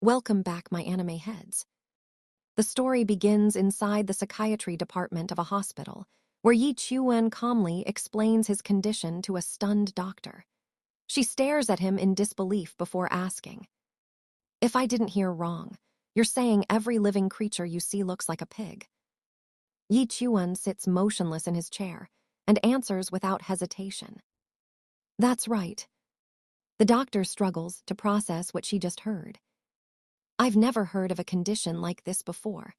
Welcome back, my anime heads. The story begins inside the psychiatry department of a hospital, where Yi Chuan calmly explains his condition to a stunned doctor. She stares at him in disbelief before asking, "If I didn't hear wrong, you're saying every living creature you see looks like a pig?" Yi Chuan sits motionless in his chair and answers without hesitation. "That's right." The doctor struggles to process what she just heard. "I've never heard of a condition like this before."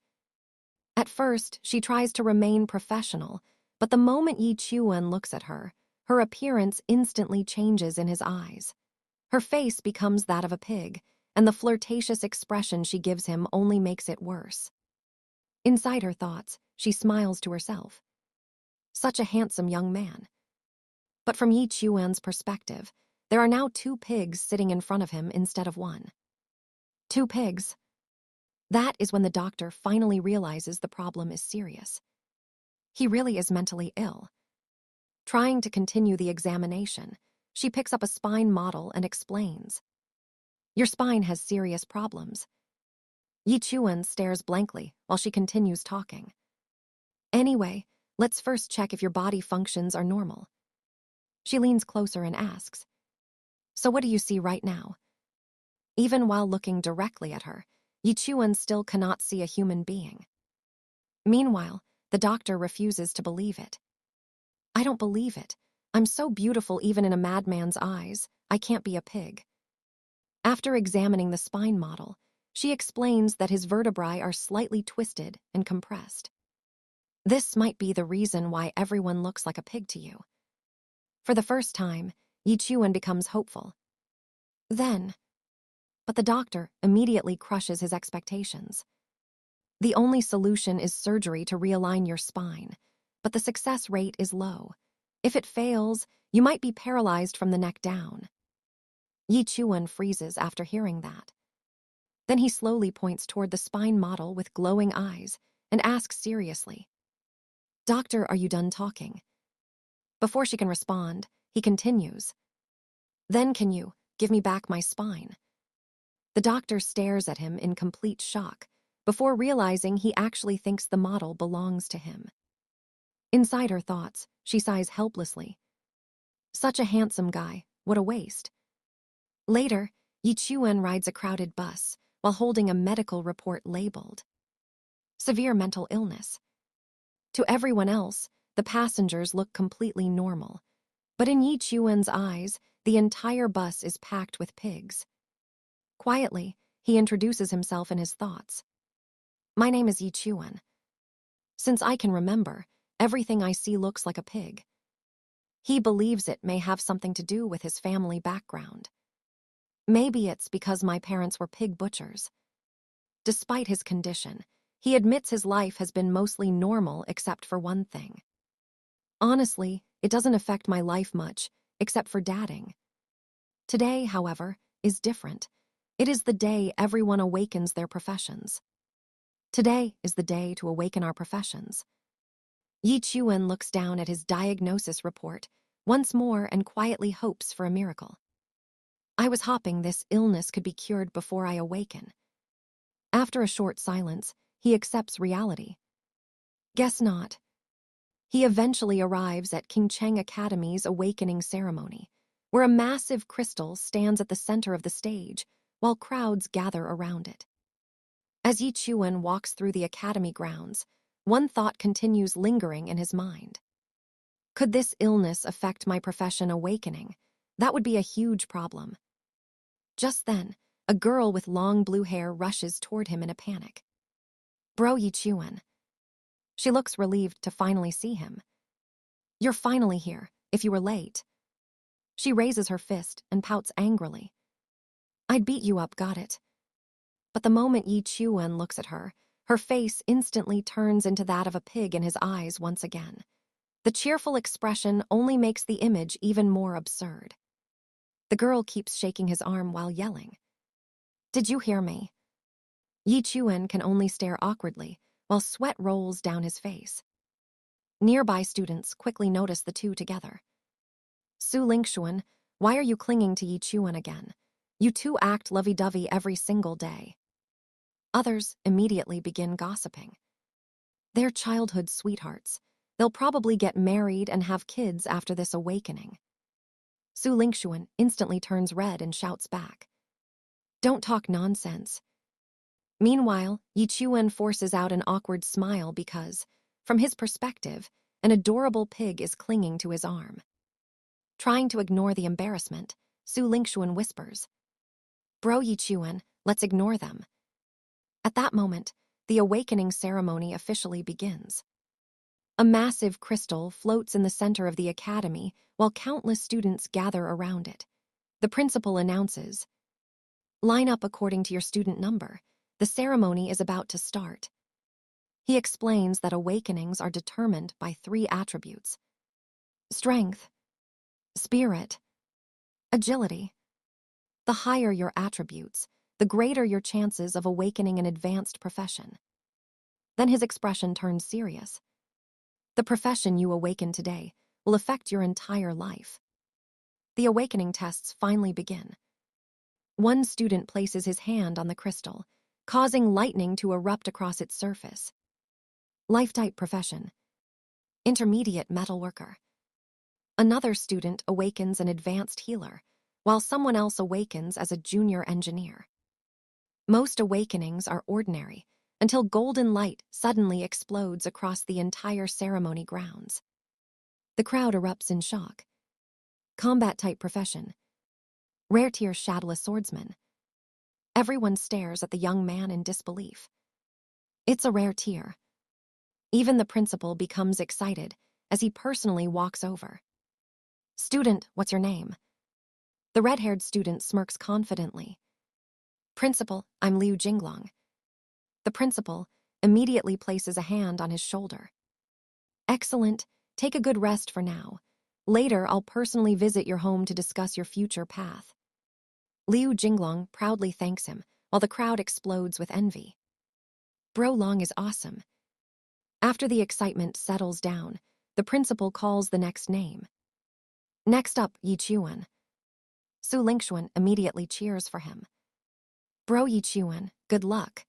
At first, she tries to remain professional, but the moment Yi Chuan looks at her, her appearance instantly changes in his eyes. Her face becomes that of a pig, and the flirtatious expression she gives him only makes it worse. Inside her thoughts, she smiles to herself. Such a handsome young man. But from Yi Chuan's perspective, there are now two pigs sitting in front of him instead of one. Two pigs. That is when the doctor finally realizes the problem is serious. He really is mentally ill. Trying to continue the examination, she picks up a spine model and explains. "Your spine has serious problems." Yi Chuan stares blankly while she continues talking. "Anyway, let's first check if your body functions are normal." She leans closer and asks, "So what do you see right now?" Even while looking directly at her, Yi Chuan still cannot see a human being. Meanwhile, the doctor refuses to believe it. "I don't believe it. I'm so beautiful even in a madman's eyes. I can't be a pig." After examining the spine model, she explains that his vertebrae are slightly twisted and compressed. "This might be the reason why everyone looks like a pig to you." For the first time, Yi Chuan becomes hopeful. But the doctor immediately crushes his expectations. "The only solution is surgery to realign your spine, but the success rate is low. If it fails, you might be paralyzed from the neck down." Yi Chuan freezes after hearing that. Then he slowly points toward the spine model with glowing eyes and asks seriously, "Doctor, are you done talking?" Before she can respond, he continues, "Then can you give me back my spine?" The doctor stares at him in complete shock before realizing he actually thinks the model belongs to him. Inside her thoughts, she sighs helplessly. Such a handsome guy, what a waste. Later, Yi Chuan rides a crowded bus while holding a medical report labeled "Severe mental illness." To everyone else, the passengers look completely normal, but in Yi Chuan's eyes, the entire bus is packed with pigs. Quietly, he introduces himself in his thoughts. "My name is Yi Chuan. Since I can remember, everything I see looks like a pig." He believes it may have something to do with his family background. "Maybe it's because my parents were pig butchers." Despite his condition, he admits his life has been mostly normal except for one thing. "Honestly, it doesn't affect my life much, except for dadding." Today, however, is different. It is the day everyone awakens their professions. Today is the day to awaken our professions. Yi Chuan looks down at his diagnosis report once more and quietly hopes for a miracle. "I was hoping this illness could be cured before I awaken." After a short silence, he accepts reality. "Guess not." He eventually arrives at King Cheng Academy's awakening ceremony, where a massive crystal stands at the center of the stage while crowds gather around it. As Yi Chuan walks through the academy grounds, one thought continues lingering in his mind. Could this illness affect my profession awakening? That would be a huge problem. Just then, a girl with long blue hair rushes toward him in a panic. "Bro, Yi Chuan." She looks relieved to finally see him. "You're finally here, if you were late." She raises her fist and pouts angrily. "I'd beat you up, got it." But the moment Yi Chuan looks at her, her face instantly turns into that of a pig in his eyes once again. The cheerful expression only makes the image even more absurd. The girl keeps shaking his arm while yelling, "Did you hear me?" Yi Chuan can only stare awkwardly while sweat rolls down his face. Nearby students quickly notice the two together. "Su Lingxuan, why are you clinging to Yi Chuan again? You two act lovey-dovey every single day. Others immediately begin gossiping. They're childhood sweethearts. They'll probably get married and have kids after this awakening. Su Lingxuan instantly turns red and shouts back. Don't talk nonsense. Meanwhile, Yi Chuan forces out an awkward smile because, from his perspective, an adorable pig is clinging to his arm. Trying to ignore the embarrassment, Su Lingxuan whispers, Bro Yi Chuan, let's ignore them. At that moment, the awakening ceremony officially begins. A massive crystal floats in the center of the academy while countless students gather around it. The principal announces, line up according to your student number. The ceremony is about to start. He explains that awakenings are determined by 3 attributes: strength, spirit, agility. The higher your attributes, the greater your chances of awakening an advanced profession. Then his expression turns serious. The profession you awaken today will affect your entire life. The awakening tests finally begin. One student places his hand on the crystal, causing lightning to erupt across its surface. Life-type profession: intermediate metalworker. Another student awakens an advanced healer, while someone else awakens as a junior engineer. Most awakenings are ordinary, until golden light suddenly explodes across the entire ceremony grounds. The crowd erupts in shock. Combat-type profession: rare tier shadowless swordsman. Everyone stares at the young man in disbelief. It's a rare tier. Even the principal becomes excited as he personally walks over. Student, what's your name? The red-haired student smirks confidently. Principal, I'm Liu Jinglong. The principal immediately places a hand on his shoulder. Excellent, take a good rest for now. Later, I'll personally visit your home to discuss your future path. Liu Jinglong proudly thanks him, while the crowd explodes with envy. Bro Long is awesome. After the excitement settles down, the principal calls the next name. Next up, Yi Chuan. Su Lingxuan immediately cheers for him. Bro Yi Chuan, good luck.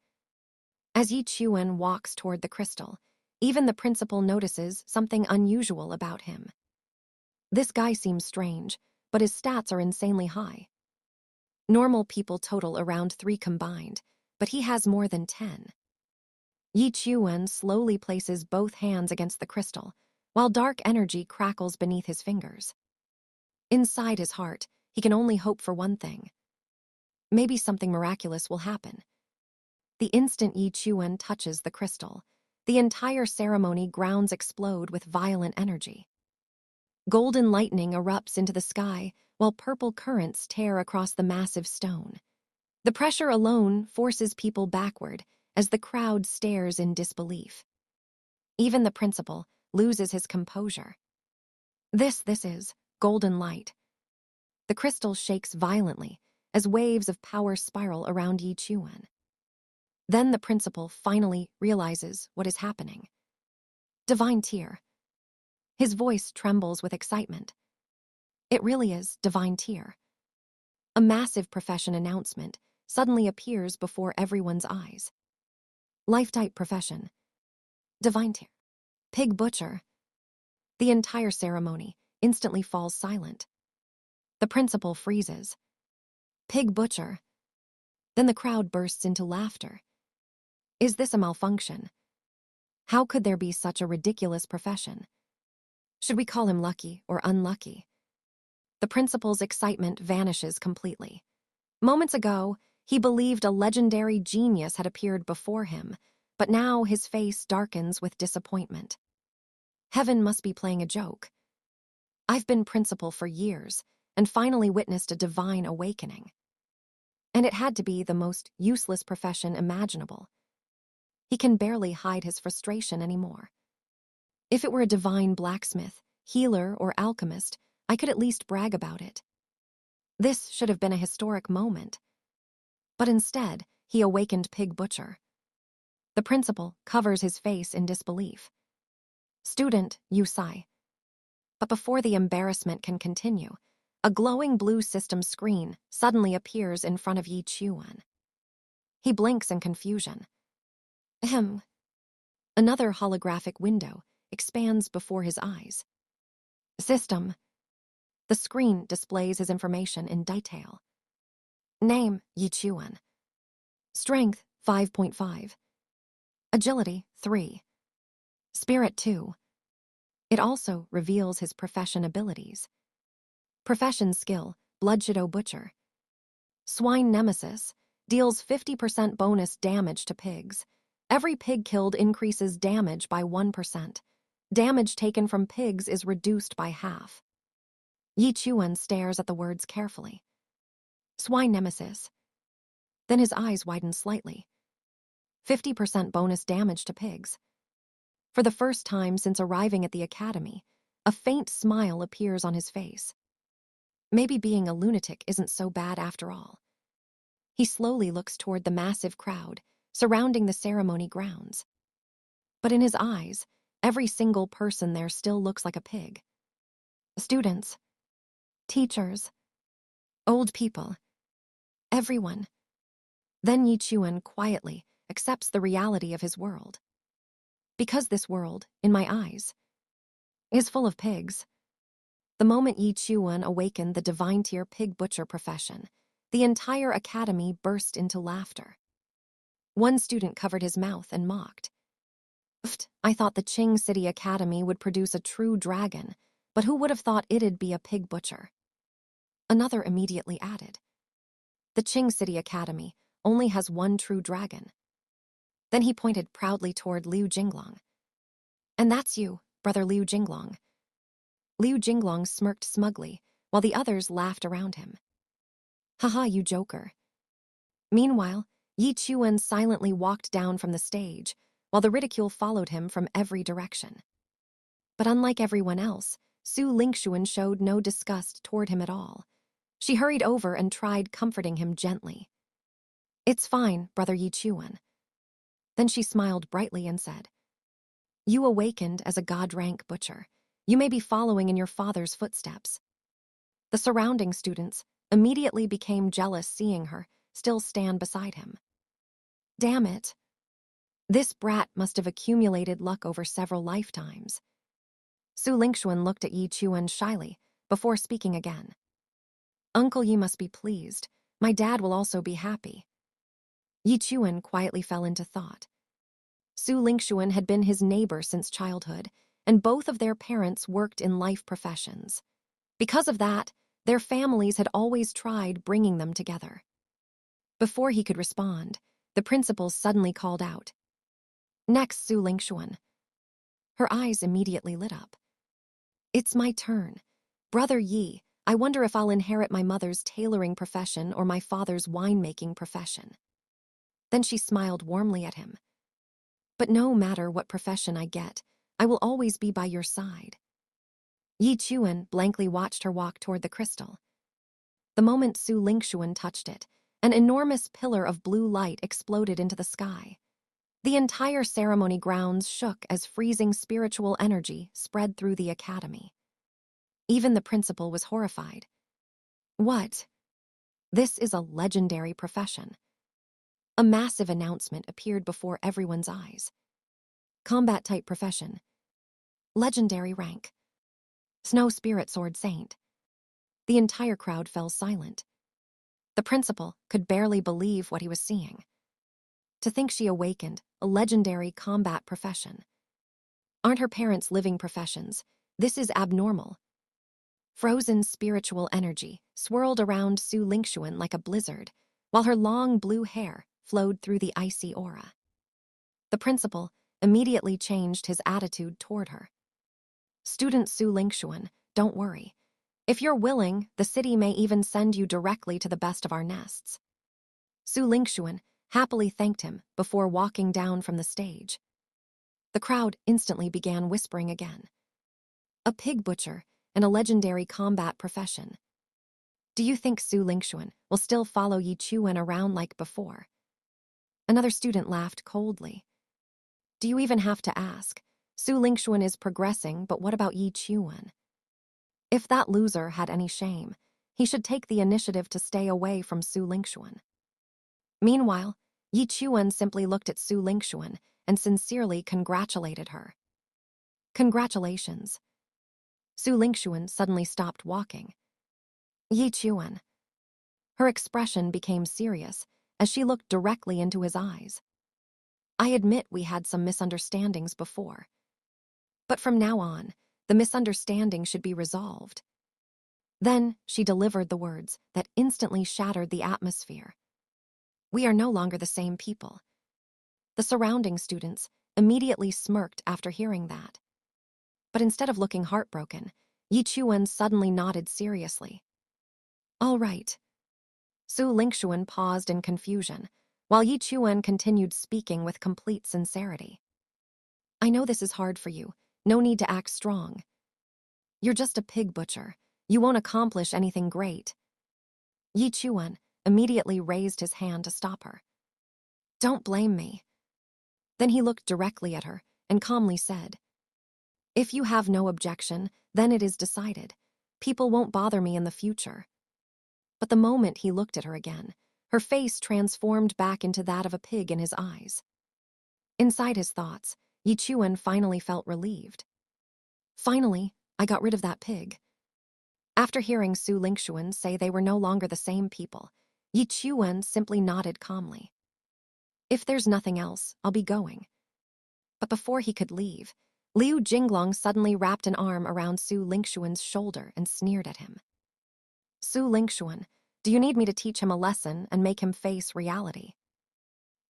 As Yi Chuan walks toward the crystal, even the principal notices something unusual about him. This guy seems strange, but his stats are insanely high. Normal people total around 3 combined, but he has more than 10. Yi Chuan slowly places both hands against the crystal, while dark energy crackles beneath his fingers. Inside his heart, he can only hope for one thing. Maybe something miraculous will happen. The instant Yi Chuan touches the crystal, the entire ceremony grounds explode with violent energy. Golden lightning erupts into the sky, while purple currents tear across the massive stone. The pressure alone forces people backward as the crowd stares in disbelief. Even the principal loses his composure. This is golden light. The crystal shakes violently as waves of power spiral around Yi Chuan. Then the principal finally realizes what is happening. Divine Tier. His voice trembles with excitement. It really is Divine Tier. A massive profession announcement suddenly appears before everyone's eyes. Life-type profession: Divine Tier. Pig Butcher. The entire ceremony instantly falls silent. The principal freezes. Pig Butcher. Then the crowd bursts into laughter. Is this a malfunction? How could there be such a ridiculous profession? Should we call him lucky or unlucky? The principal's excitement vanishes completely. Moments ago, he believed a legendary genius had appeared before him, but now his face darkens with disappointment. Heaven must be playing a joke. I've been principal for years and finally witnessed a divine awakening. And it had to be the most useless profession imaginable. He can barely hide his frustration anymore. If it were a divine blacksmith, healer, or alchemist, I could at least brag about it. This should have been a historic moment. But instead, he awakened Pig Butcher. The principal covers his face in disbelief. Student, you sigh. But before the embarrassment can continue, A glowing blue system screen suddenly appears in front of Yi Chuan. He blinks in confusion. Ahem. Another holographic window expands before his eyes. System. The screen displays his information in detail. Name, Yi Chuan. Strength, 5.5. Agility, 3. Spirit, 2. It also reveals his profession abilities. Profession skill, Bloodshadow Butcher. Swine Nemesis, deals 50% bonus damage to pigs. Every pig killed increases damage by 1%. Damage taken from pigs is reduced by half. Yi Chuan stares at the words carefully. Swine Nemesis. Then his eyes widen slightly. 50% bonus damage to pigs. For the first time since arriving at the academy, a faint smile appears on his face. Maybe being a lunatic isn't so bad after all. He slowly looks toward the massive crowd surrounding the ceremony grounds. But in his eyes, every single person there still looks like a pig. Students, teachers, old people, everyone. Then Yi Chuan quietly accepts the reality of his world. Because this world, in my eyes, is full of pigs. The moment Yi Chuan awakened the divine tier pig butcher profession, the entire academy burst into laughter. One student covered his mouth and mocked. I thought the Qing City Academy would produce a true dragon, but who would have thought it'd be a pig butcher? Another immediately added. The Qing City Academy only has one true dragon. Then he pointed proudly toward Liu Jinglong. And that's you, brother Liu Jinglong. Liu Jinglong smirked smugly, while the others laughed around him. Haha, you joker. Meanwhile, Yi Chuan silently walked down from the stage, while the ridicule followed him from every direction. But unlike everyone else, Su Lingxuan showed no disgust toward him at all. She hurried over and tried comforting him gently. It's fine, brother Yi Chuan. Then she smiled brightly and said, You awakened as a god-rank butcher. You may be following in your father's footsteps. The surrounding students immediately became jealous seeing her still stand beside him. Damn it. This brat must have accumulated luck over several lifetimes. Su Lingxuan looked at Yi Chuan shyly before speaking again. Uncle Yi must be pleased. My dad will also be happy. Yi Chuan quietly fell into thought. Su Lingxuan had been his neighbor since childhood, and both of their parents worked in life professions. Because of that, their families had always tried bringing them together. Before he could respond, the principal suddenly called out. Next, Su Lingxuan. Her eyes immediately lit up. It's my turn. Brother Yi, I wonder if I'll inherit my mother's tailoring profession or my father's winemaking profession. Then she smiled warmly at him. But no matter what profession I get, I will always be by your side. Yi Chuan blankly watched her walk toward the crystal. The moment Su Lingxuan touched it, an enormous pillar of blue light exploded into the sky. The entire ceremony grounds shook as freezing spiritual energy spread through the academy. Even the principal was horrified. What? This is a legendary profession. A massive announcement appeared before everyone's eyes. Combat-type profession. Legendary rank. Snow Spirit Sword Saint. The entire crowd fell silent. The principal could barely believe what he was seeing. To think she awakened a legendary combat profession. Aren't her parents living professions? This is abnormal. Frozen spiritual energy swirled around Su Lingxuan like a blizzard, while her long blue hair flowed through the icy aura. The principal immediately changed his attitude toward her. Student Su Lingxuan, don't worry. If you're willing, the city may even send you directly to the best of our nests. Su Lingxuan happily thanked him before walking down from the stage. The crowd instantly began whispering again. A pig butcher and a legendary combat profession. Do you think Su Lingxuan will still follow Yi Chuan around like before? Another student laughed coldly. Do you even have to ask? Su Lingxuan is progressing, but what about Yi Chuan? If that loser had any shame, he should take the initiative to stay away from Su Lingxuan. Meanwhile, Yi Chuan simply looked at Su Lingxuan and sincerely congratulated her. Congratulations. Su Lingxuan suddenly stopped walking. Yi Chuan. Her expression became serious as she looked directly into his eyes. I admit we had some misunderstandings before. But from now on, the misunderstanding should be resolved. Then she delivered the words that instantly shattered the atmosphere. We are no longer the same people. The surrounding students immediately smirked after hearing that. But instead of looking heartbroken, Yi Chuan suddenly nodded seriously. All right. Su Lingxuan paused in confusion, while Yi Chuan continued speaking with complete sincerity. I know this is hard for you. No need to act strong. You're just a pig butcher. You won't accomplish anything great. Yi Chuan immediately raised his hand to stop her. Don't blame me. Then he looked directly at her and calmly said, If you have no objection, then it is decided. People won't bother me in the future. But the moment he looked at her again, her face transformed back into that of a pig in his eyes. Inside his thoughts, Yi Chuan finally felt relieved. Finally, I got rid of that pig. After hearing Su Lingxuan say they were no longer the same people, Yi Chuan simply nodded calmly. If there's nothing else, I'll be going. But before he could leave, Liu Jinglong suddenly wrapped an arm around Su Lingxuan's shoulder and sneered at him. Su Lingxuan, do you need me to teach him a lesson and make him face reality?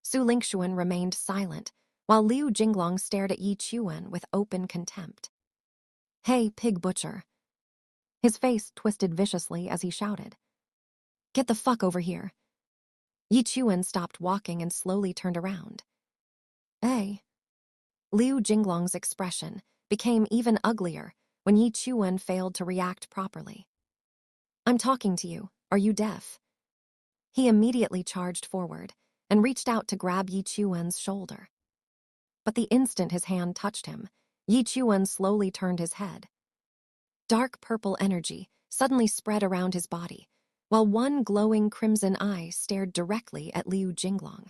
Su Lingxuan remained silent, while Liu Jinglong stared at Yi Chuan with open contempt. Hey, pig butcher. His face twisted viciously as he shouted. Get the fuck over here. Yi Chuan stopped walking and slowly turned around. Hey. Liu Jinglong's expression became even uglier when Yi Chuan failed to react properly. I'm talking to you. Are you deaf? He immediately charged forward and reached out to grab Yi Chuan's shoulder. But the instant his hand touched him, Yi Chuan slowly turned his head. Dark purple energy suddenly spread around his body, while one glowing crimson eye stared directly at Liu Jinglong.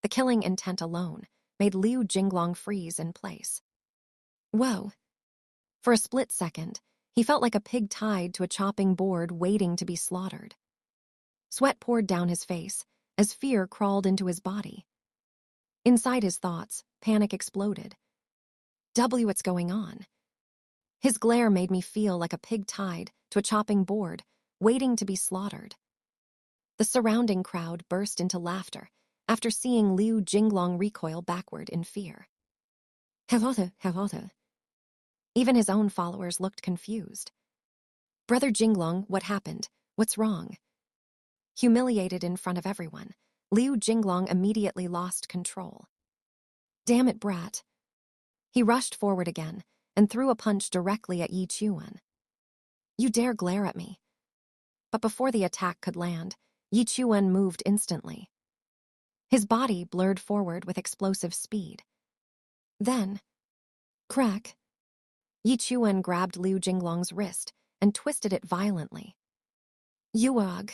The killing intent alone made Liu Jinglong freeze in place. Whoa! For a split second, he felt like a pig tied to a chopping board waiting to be slaughtered. Sweat poured down his face as fear crawled into his body. Inside his thoughts, panic exploded. What's going on? His glare made me feel like a pig tied to a chopping board, waiting to be slaughtered. The surrounding crowd burst into laughter after seeing Liu Jinglong recoil backward in fear. Hello. Even his own followers looked confused. Brother Jinglong, what happened? What's wrong? Humiliated in front of everyone, Liu Jinglong immediately lost control. Damn it, brat. He rushed forward again and threw a punch directly at Yi Chuan. You dare glare at me. But before the attack could land, Yi Chuan moved instantly. His body blurred forward with explosive speed. Then, crack. Yi Chuan grabbed Liu Jinglong's wrist and twisted it violently. Yuog.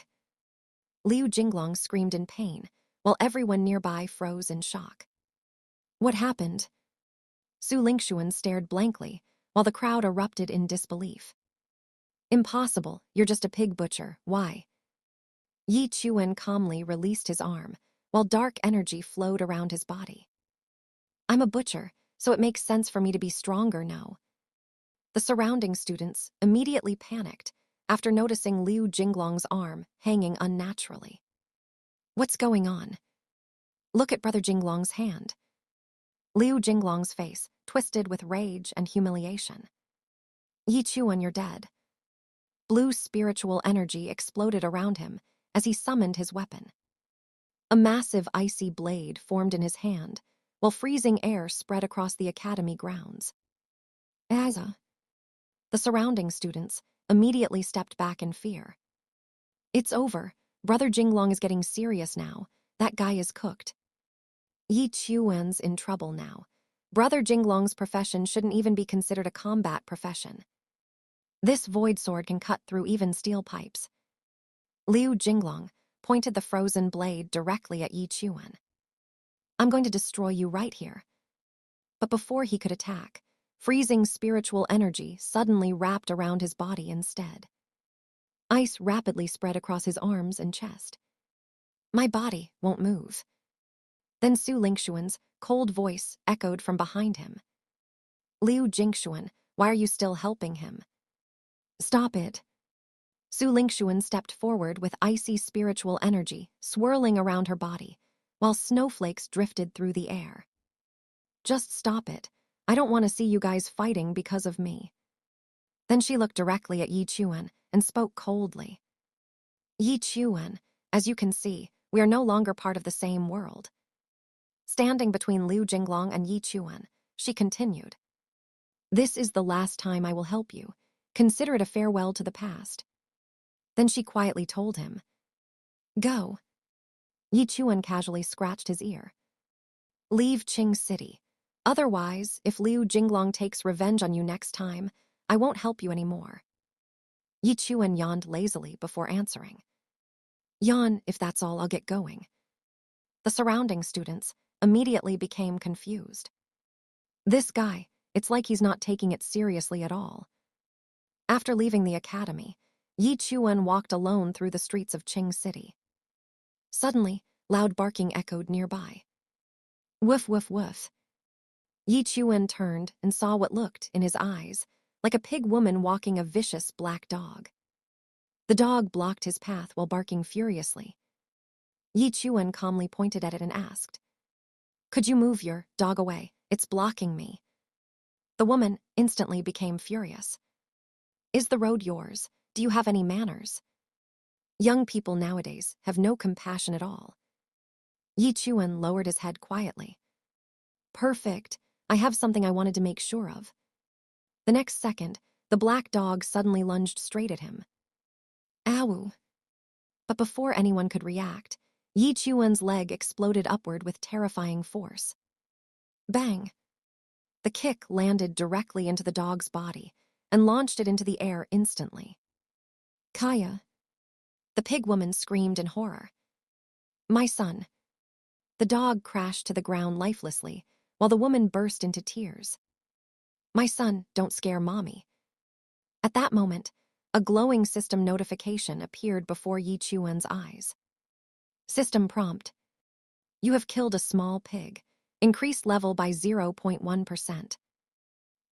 Liu Jinglong screamed in pain, while everyone nearby froze in shock. What happened? Su Lingxuan stared blankly, while the crowd erupted in disbelief. Impossible, you're just a pig butcher, why? Yi Chuan calmly released his arm, while dark energy flowed around his body. I'm a butcher, so it makes sense for me to be stronger now. The surrounding students immediately panicked after noticing Liu Jinglong's arm hanging unnaturally. What's going on? Look at Brother Jinglong's hand. Liu Jinglong's face twisted with rage and humiliation. Yi Chuan, you're dead. Blue spiritual energy exploded around him as he summoned his weapon. A massive icy blade formed in his hand, while freezing air spread across the academy grounds. Aza. The surrounding students immediately stepped back in fear. It's over. Brother Jinglong is getting serious now. That guy is cooked. Yi Chuan's in trouble now. Brother Jinglong's profession shouldn't even be considered a combat profession. This void sword can cut through even steel pipes. Liu Jinglong pointed the frozen blade directly at Yi Chuan. I'm going to destroy you right here. But before he could attack, freezing spiritual energy suddenly wrapped around his body instead. Ice rapidly spread across his arms and chest. My body won't move. Then Su Lingxuan's cold voice echoed from behind him. Liu Jingxuan, why are you still helping him? Stop it. Su Lingxuan stepped forward with icy spiritual energy swirling around her body, while snowflakes drifted through the air. Just stop it. I don't want to see you guys fighting because of me. Then she looked directly at Yi Chuan and spoke coldly. Yi Chuan, as you can see, we are no longer part of the same world. Standing between Liu Jinglong and Yi Chuan, she continued. This is the last time I will help you. Consider it a farewell to the past. Then she quietly told him, Go. Yi Chuan casually scratched his ear. Leave Qing City. Otherwise, if Liu Jinglong takes revenge on you next time, I won't help you anymore. Yi Chuan yawned lazily before answering. Yawn, if that's all, I'll get going. The surrounding students immediately became confused. This guy, it's like he's not taking it seriously at all. After leaving the academy, Yi Chuan walked alone through the streets of Qing City. Suddenly, loud barking echoed nearby. Woof, woof, woof. Yi Chuan turned and saw what looked, in his eyes, like a pig woman walking a vicious black dog. The dog blocked his path while barking furiously. Yi Chuan calmly pointed at it and asked, Could you move your dog away? It's blocking me. The woman instantly became furious. Is the road yours? Do you have any manners? Young people nowadays have no compassion at all. Yi Chuan lowered his head quietly. Perfect. I have something I wanted to make sure of. The next second, the black dog suddenly lunged straight at him. Ow! But before anyone could react, Yi Chuan's leg exploded upward with terrifying force. Bang! The kick landed directly into the dog's body and launched it into the air instantly. Kaya! The pig woman screamed in horror. My son! The dog crashed to the ground lifelessly, while the woman burst into tears. My son, don't scare mommy. At that moment, a glowing system notification appeared before Yi Chuan's eyes. System prompt. You have killed a small pig. Increased level by 0.1%.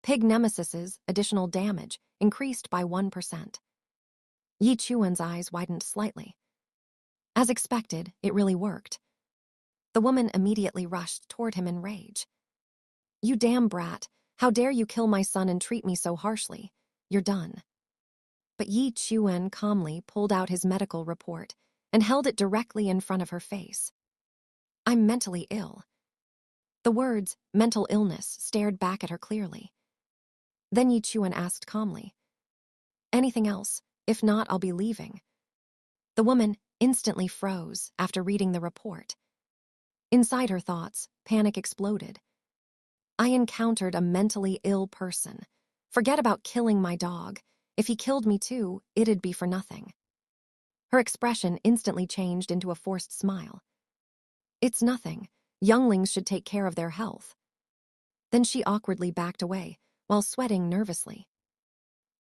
Pig nemesis's additional damage increased by 1%. Yi Chuan's eyes widened slightly. As expected, it really worked. The woman immediately rushed toward him in rage. You damn brat, how dare you kill my son and treat me so harshly? You're done. But Yi Chuan calmly pulled out his medical report and held it directly in front of her face. I'm mentally ill. The words, mental illness, stared back at her clearly. Then Yi Chuan asked calmly, Anything else? If not, I'll be leaving. The woman instantly froze after reading the report. Inside her thoughts, panic exploded. I encountered a mentally ill person. Forget about killing my dog. If he killed me too, it'd be for nothing. Her expression instantly changed into a forced smile. It's nothing. Younglings should take care of their health. Then she awkwardly backed away, while sweating nervously.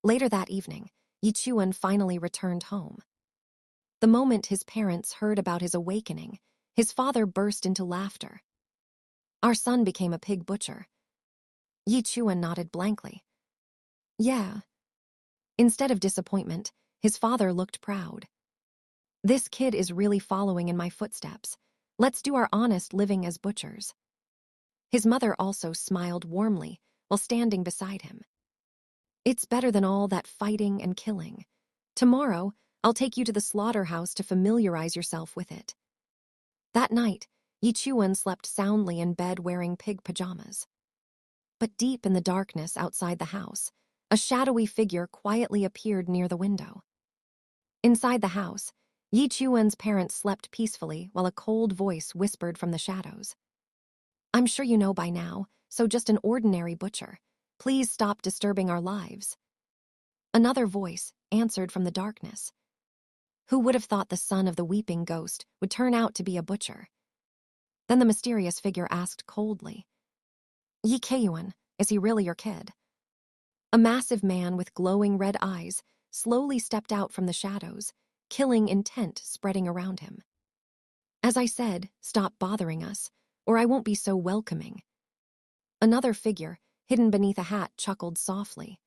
Later that evening, Yi Chuan finally returned home. The moment his parents heard about his awakening, his father burst into laughter. Our son became a pig butcher. Yi Chuan nodded blankly. Yeah. Instead of disappointment, his father looked proud. This kid is really following in my footsteps. Let's do our honest living as butchers. His mother also smiled warmly while standing beside him. It's better than all that fighting and killing. Tomorrow, I'll take you to the slaughterhouse to familiarize yourself with it. That night, Yi Chuan slept soundly in bed wearing pig pajamas. But deep in the darkness outside the house, a shadowy figure quietly appeared near the window. Inside the house, Yi Chuan's parents slept peacefully while a cold voice whispered from the shadows. I'm sure you know by now, so just an ordinary butcher. Please stop disturbing our lives. Another voice answered from the darkness. Who would have thought the son of the weeping ghost would turn out to be a butcher? Then the mysterious figure asked coldly, Yi Keiyuan, is he really your kid? A massive man with glowing red eyes slowly stepped out from the shadows, killing intent spreading around him. As I said, stop bothering us, or I won't be so welcoming. Another figure, hidden beneath a hat, chuckled softly.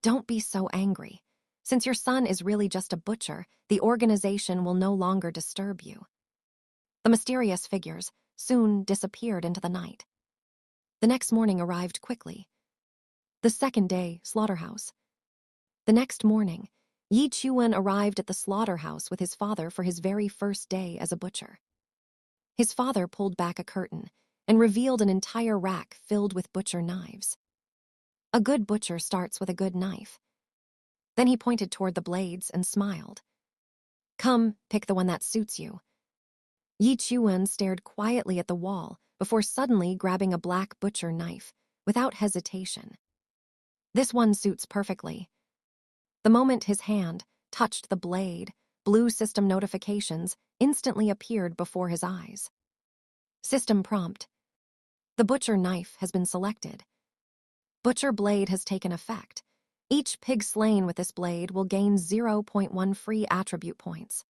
Don't be so angry. Since your son is really just a butcher, the organization will no longer disturb you. The mysterious figures soon disappeared into the night. The next morning arrived quickly. The second day, slaughterhouse. The next morning, Yi Chuan arrived at the slaughterhouse with his father for his very first day as a butcher. His father pulled back a curtain and revealed an entire rack filled with butcher knives. A good butcher starts with a good knife. Then he pointed toward the blades and smiled. Come, pick the one that suits you. Yi Chuan stared quietly at the wall before suddenly grabbing a black butcher knife, without hesitation. This one suits perfectly. The moment his hand touched the blade, blue system notifications instantly appeared before his eyes. System prompt. The butcher knife has been selected. Butcher blade has taken effect. Each pig slain with this blade will gain 0.1 free attribute points.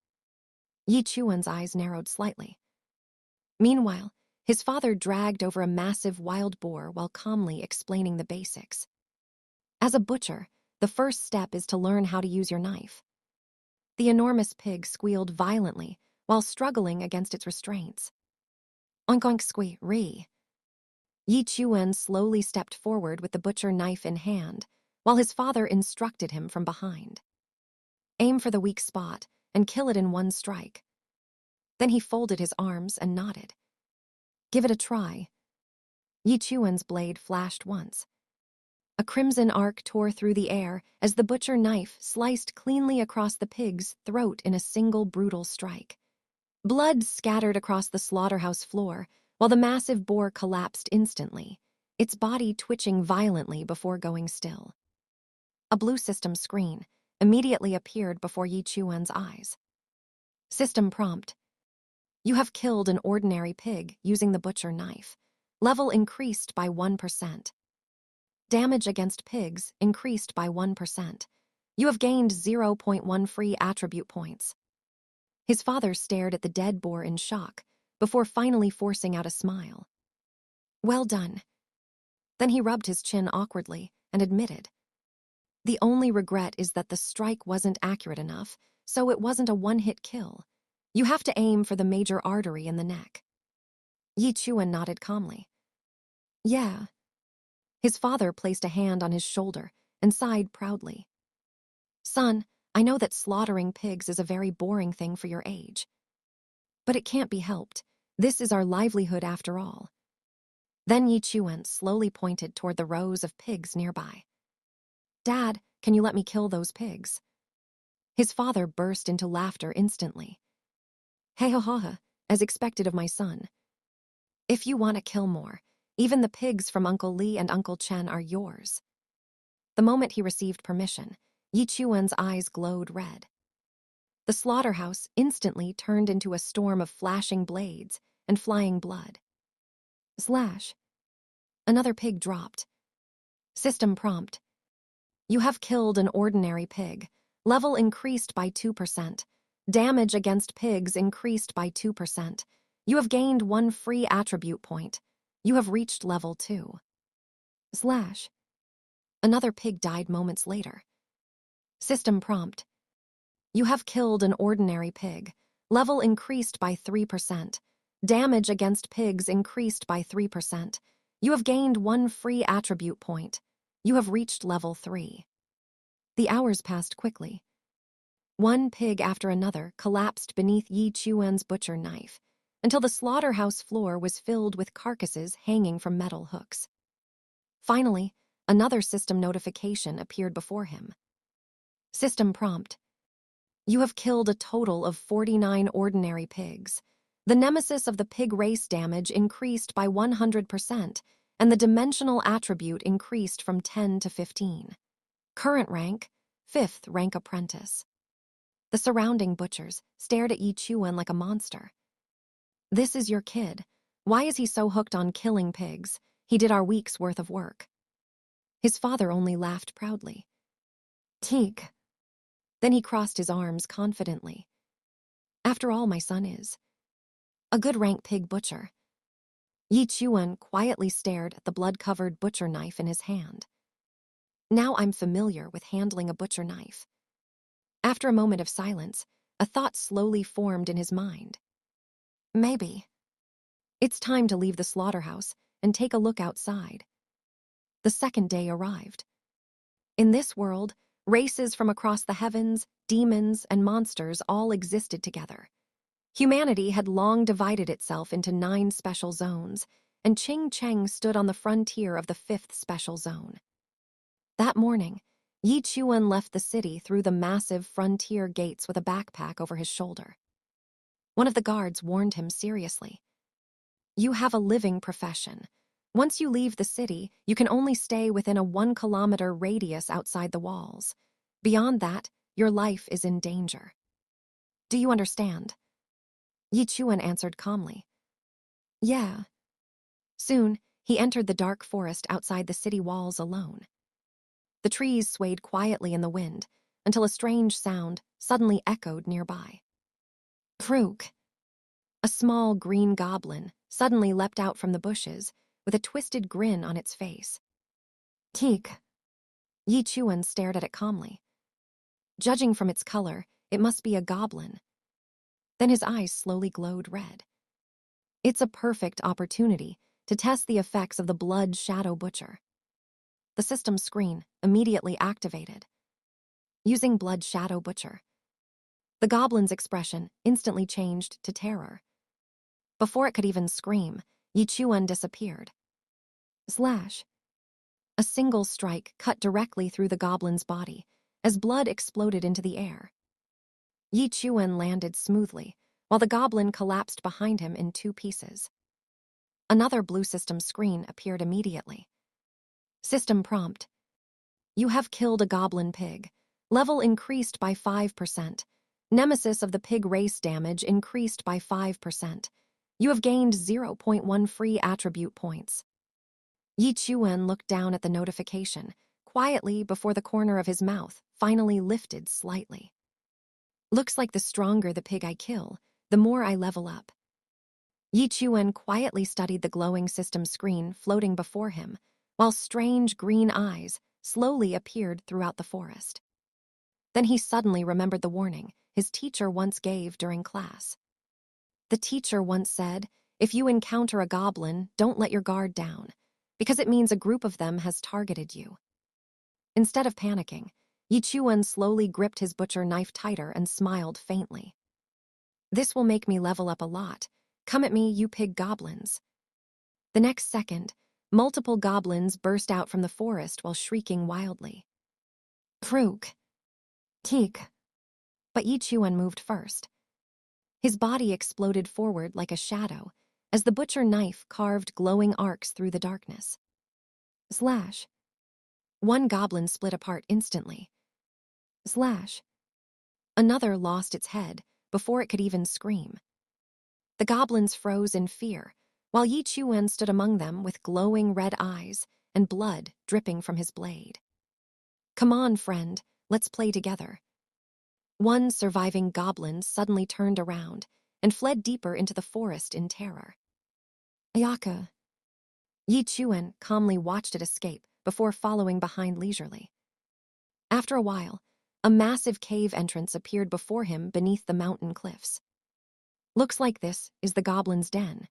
Yi Chuan's eyes narrowed slightly. Meanwhile, his father dragged over a massive wild boar while calmly explaining the basics. As a butcher, the first step is to learn how to use your knife. The enormous pig squealed violently while struggling against its restraints. Oink oink squee, ree. Yi Chuan slowly stepped forward with the butcher knife in hand, while his father instructed him from behind. Aim for the weak spot and kill it in one strike. Then he folded his arms and nodded. Give it a try. Yi Chuan's blade flashed once. A crimson arc tore through the air as the butcher knife sliced cleanly across the pig's throat in a single brutal strike. Blood scattered across the slaughterhouse floor, while the massive boar collapsed instantly, its body twitching violently before going still. A blue system screen immediately appeared before Yi Chuan's eyes. System prompt. You have killed an ordinary pig using the butcher knife. Level increased by 1%. Damage against pigs increased by 1%. You have gained 0.1 free attribute points. His father stared at the dead boar in shock, before finally forcing out a smile. Well done. Then he rubbed his chin awkwardly and admitted. The only regret is that the strike wasn't accurate enough, so it wasn't a one-hit kill. You have to aim for the major artery in the neck. Yi Chuan nodded calmly. Yeah. His father placed a hand on his shoulder and sighed proudly. Son, I know that slaughtering pigs is a very boring thing for your age. But it can't be helped. This is our livelihood after all. Then Yi Chuan slowly pointed toward the rows of pigs nearby. Dad, can you let me kill those pigs? His father burst into laughter instantly. Hey ho ho, as expected of my son. If you want to kill more, even the pigs from Uncle Li and Uncle Chen are yours. The moment he received permission, Yi Chuan's eyes glowed red. The slaughterhouse instantly turned into a storm of flashing blades and flying blood. Slash. Another pig dropped. System prompt. You have killed an ordinary pig. Level increased by 2%. Damage against pigs increased by 2%. You have gained 1 free attribute point. You have reached level 2. Slash. Another pig died moments later. System prompt. You have killed an ordinary pig. Level increased by 3%. Damage against pigs increased by 3%. You have gained 1 free attribute point. You have reached level 3. The hours passed quickly. One pig after another collapsed beneath Yi Chuan's butcher knife, until the slaughterhouse floor was filled with carcasses hanging from metal hooks. Finally, another system notification appeared before him. System prompt. You have killed a total of 49 ordinary pigs. The nemesis of the pig race damage increased by 100%, and the dimensional attribute increased from 10 to 15. Current rank, 5th rank apprentice. The surrounding butchers stared at Yi Chuan like a monster. This is your kid. Why is he so hooked on killing pigs? He did our week's worth of work. His father only laughed proudly. Teek. Then he crossed his arms confidently. After all, my son is a good rank pig butcher. Yi Chuan quietly stared at the blood-covered butcher knife in his hand. Now I'm familiar with handling a butcher knife. After a moment of silence, a thought slowly formed in his mind. Maybe it's time to leave the slaughterhouse and take a look outside. The second day arrived. In this world, races from across the heavens, demons, and monsters all existed together. Humanity had long divided itself into 9 special zones, and Qing Cheng stood on the frontier of the 5th special zone. That morning, Yi Chuan left the city through the massive frontier gates with a backpack over his shoulder. One of the guards warned him seriously. You have a living profession. Once you leave the city, you can only stay within a 1-kilometer radius outside the walls. Beyond that, your life is in danger. Do you understand? Yi Chuan answered calmly. Yeah. Soon, he entered the dark forest outside the city walls alone. The trees swayed quietly in the wind until a strange sound suddenly echoed nearby. Krook. A small green goblin suddenly leapt out from the bushes with a twisted grin on its face. Teek. Yi Chuan stared at it calmly. Judging from its color, it must be a goblin. Then his eyes slowly glowed red. It's a perfect opportunity to test the effects of the Blood Shadow Butcher. The system screen immediately activated. Using Blood Shadow Butcher. The goblin's expression instantly changed to terror. Before it could even scream, Yi Chuan disappeared. Slash. A single strike cut directly through the goblin's body as blood exploded into the air. Yi Chuan landed smoothly, while the goblin collapsed behind him in 2 pieces. Another blue system screen appeared immediately. System prompt. You have killed a goblin pig. Level increased by 5%. Nemesis of the pig race damage increased by 5%. You have gained 0.1 free attribute points. Yi Chuan looked down at the notification, quietly before the corner of his mouth finally lifted slightly. Looks like the stronger the pig I kill, the more I level up. Yi Chuan quietly studied the glowing system screen floating before him, while strange green eyes slowly appeared throughout the forest. Then he suddenly remembered the warning his teacher once gave during class. The teacher once said, if you encounter a goblin, don't let your guard down, because it means a group of them has targeted you. Instead of panicking, Yi Chuan slowly gripped his butcher knife tighter and smiled faintly. This will make me level up a lot. Come at me, you pig goblins. The next second, multiple goblins burst out from the forest while shrieking wildly. Krook. Teek. But Yi Chuan moved first. His body exploded forward like a shadow as the butcher knife carved glowing arcs through the darkness. Slash. One goblin split apart instantly. Slash. Another lost its head before it could even scream. The goblins froze in fear, while Yi Chuan stood among them with glowing red eyes and blood dripping from his blade. Come on, friend, let's play together. One surviving goblin suddenly turned around and fled deeper into the forest in terror. Ayaka. Yi Chuan calmly watched it escape before following behind leisurely. After a while, a massive cave entrance appeared before him beneath the mountain cliffs. Looks like this is the goblin's den.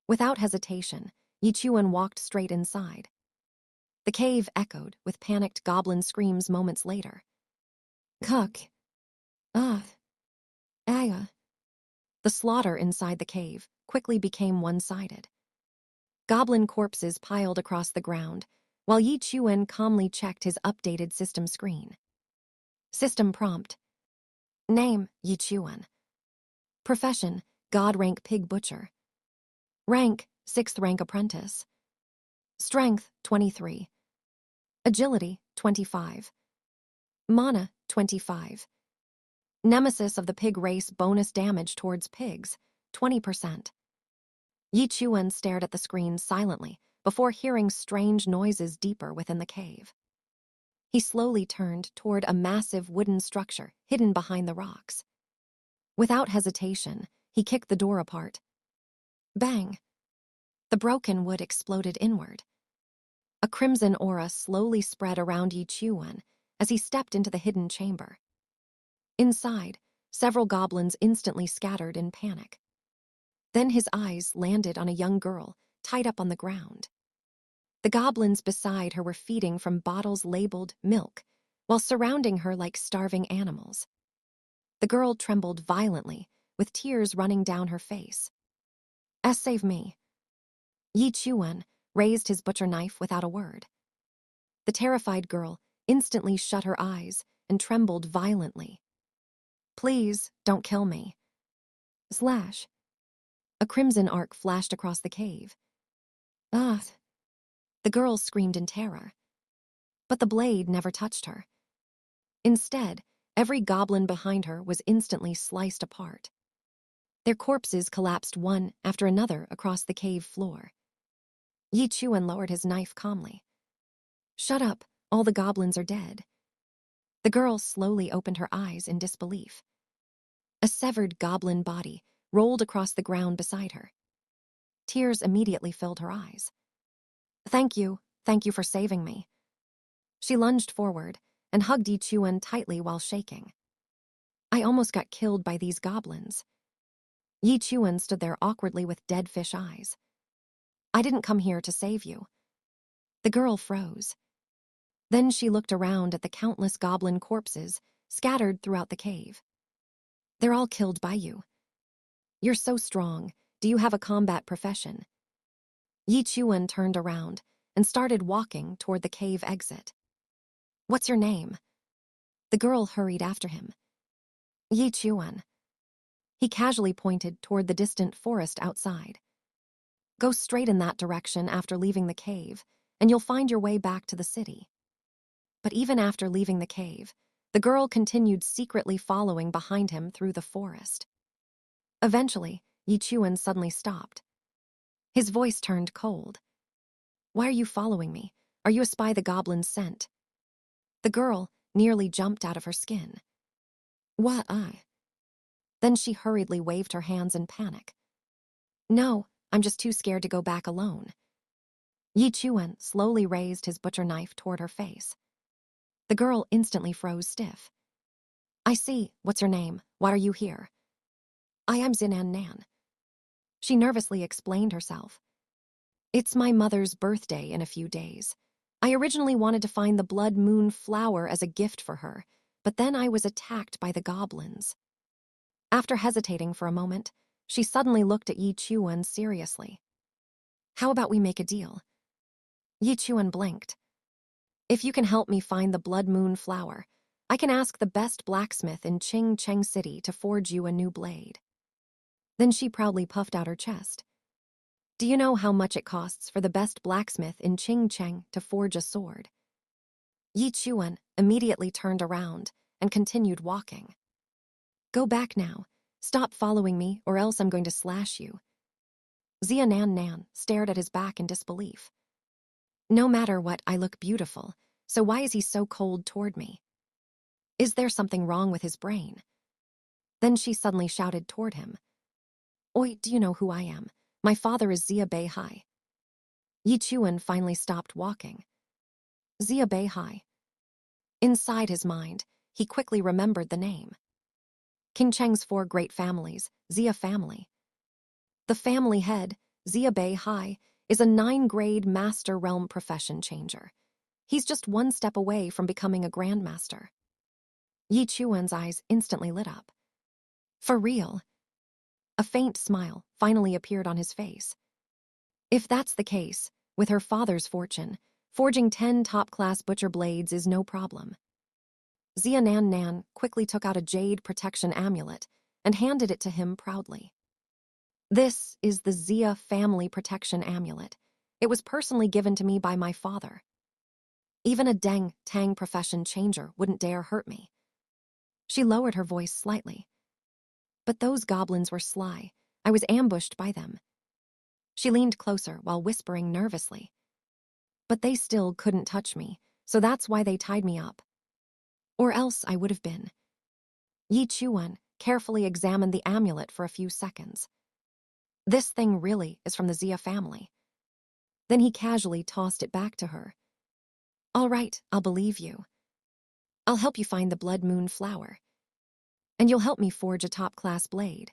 Without hesitation, Yi Chuan walked straight inside. The cave echoed with panicked goblin screams moments later. Cook. Aya. The slaughter inside the cave quickly became one-sided. Goblin corpses piled across the ground, while Yi Chuan calmly checked his updated system screen. System prompt. Name, Yi Chuan. Profession, God rank pig butcher. Rank, 6th rank apprentice. Strength, 23. Agility, 25. Mana, 25. Nemesis of the pig race bonus damage towards pigs, 20%. Yi Chuan stared at the screen silently before hearing strange noises deeper within the cave. He slowly turned toward a massive wooden structure hidden behind the rocks. Without hesitation, he kicked the door apart. Bang! The broken wood exploded inward. A crimson aura slowly spread around Yi Chuan as he stepped into the hidden chamber. Inside, several goblins instantly scattered in panic. Then his eyes landed on a young girl tied up on the ground. The goblins beside her were feeding from bottles labeled milk, while surrounding her like starving animals. The girl trembled violently, with tears running down her face. Save me. Yi Chuan raised his butcher knife without a word. The terrified girl instantly shut her eyes and trembled violently. Please, don't kill me. Slash. A crimson arc flashed across the cave. Ah! The girl screamed in terror. But the blade never touched her. Instead, every goblin behind her was instantly sliced apart. Their corpses collapsed one after another across the cave floor. Yi Chuan lowered his knife calmly. Shut up, all the goblins are dead. The girl slowly opened her eyes in disbelief. A severed goblin body rolled across the ground beside her. Tears immediately filled her eyes. Thank you for saving me. She lunged forward and hugged Yi Chuan tightly while shaking. I almost got killed by these goblins. Yi Chuan stood there awkwardly with dead fish eyes. I didn't come here to save you. The girl froze. Then she looked around at the countless goblin corpses scattered throughout the cave. They're all killed by you. You're so strong. Do you have a combat profession? Yi Chuan turned around and started walking toward the cave exit. What's your name? The girl hurried after him. Yi Chuan. He casually pointed toward the distant forest outside. Go straight in that direction after leaving the cave, and you'll find your way back to the city. But even after leaving the cave, the girl continued secretly following behind him through the forest. Eventually, Yi Chuan suddenly stopped. His voice turned cold. Why are you following me? Are you a spy the goblins sent? The girl nearly jumped out of her skin. What, I? Then she hurriedly waved her hands in panic. No, I'm just too scared to go back alone. Yi Chuan slowly raised his butcher knife toward her face. The girl instantly froze stiff. I see. What's your name? Why are you here? I am Zinan Nan. She nervously explained herself. It's my mother's birthday in a few days. I originally wanted to find the blood moon flower as a gift for her, but then I was attacked by the goblins. After hesitating for a moment, she suddenly looked at Yi Chuan seriously. How about we make a deal? Yi Chuan blinked. If you can help me find the blood moon flower, I can ask the best blacksmith in Qing Cheng City to forge you a new blade. Then she proudly puffed out her chest. Do you know how much it costs for the best blacksmith in Qing Cheng to forge a sword? Yi Chuan immediately turned around and continued walking. Go back now. Stop following me or else I'm going to slash you. Zinan Nan stared at his back in disbelief. No matter what, I look beautiful, so why is he so cold toward me? Is there something wrong with his brain? Then she suddenly shouted toward him. Oi, do you know who I am? My father is Xia Beihai. Yi Chuan finally stopped walking. Xia Beihai. Inside his mind, he quickly remembered the name. King Cheng's 4 great families, Xia family. The family head, Xia Beihai, is a 9-grade master realm profession changer. He's just 1 step away from becoming a grandmaster. Yi Chuan's eyes instantly lit up. For real? A faint smile finally appeared on his face. If that's the case, with her father's fortune, forging 10 top-class butcher blades is no problem. Zinan Nan quickly took out a jade protection amulet and handed it to him proudly. This is the Xia family protection amulet. It was personally given to me by my father. Even a Deng Tang profession changer wouldn't dare hurt me. She lowered her voice slightly. But those goblins were sly. I was ambushed by them. She leaned closer while whispering nervously. But they still couldn't touch me, so that's why they tied me up. Or else I would have been. Yi Chuan carefully examined the amulet for a few seconds. This thing really is from the Xia family. Then he casually tossed it back to her. All right, I'll believe you. I'll help you find the blood moon flower. And you'll help me forge a top-class blade.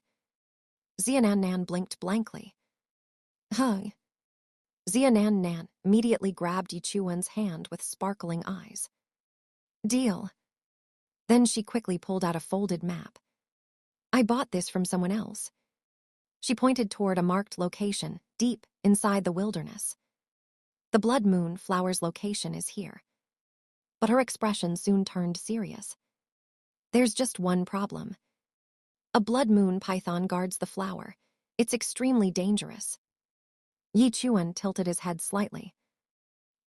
Xia Nan blinked blankly. Huh. Xia Nan immediately grabbed Yi Chuan's hand with sparkling eyes. Deal. Then she quickly pulled out a folded map. I bought this from someone else. She pointed toward a marked location, deep inside the wilderness. The blood moon flower's location is here. But her expression soon turned serious. There's just one problem. A blood moon python guards the flower. It's extremely dangerous. Yi Chuan tilted his head slightly.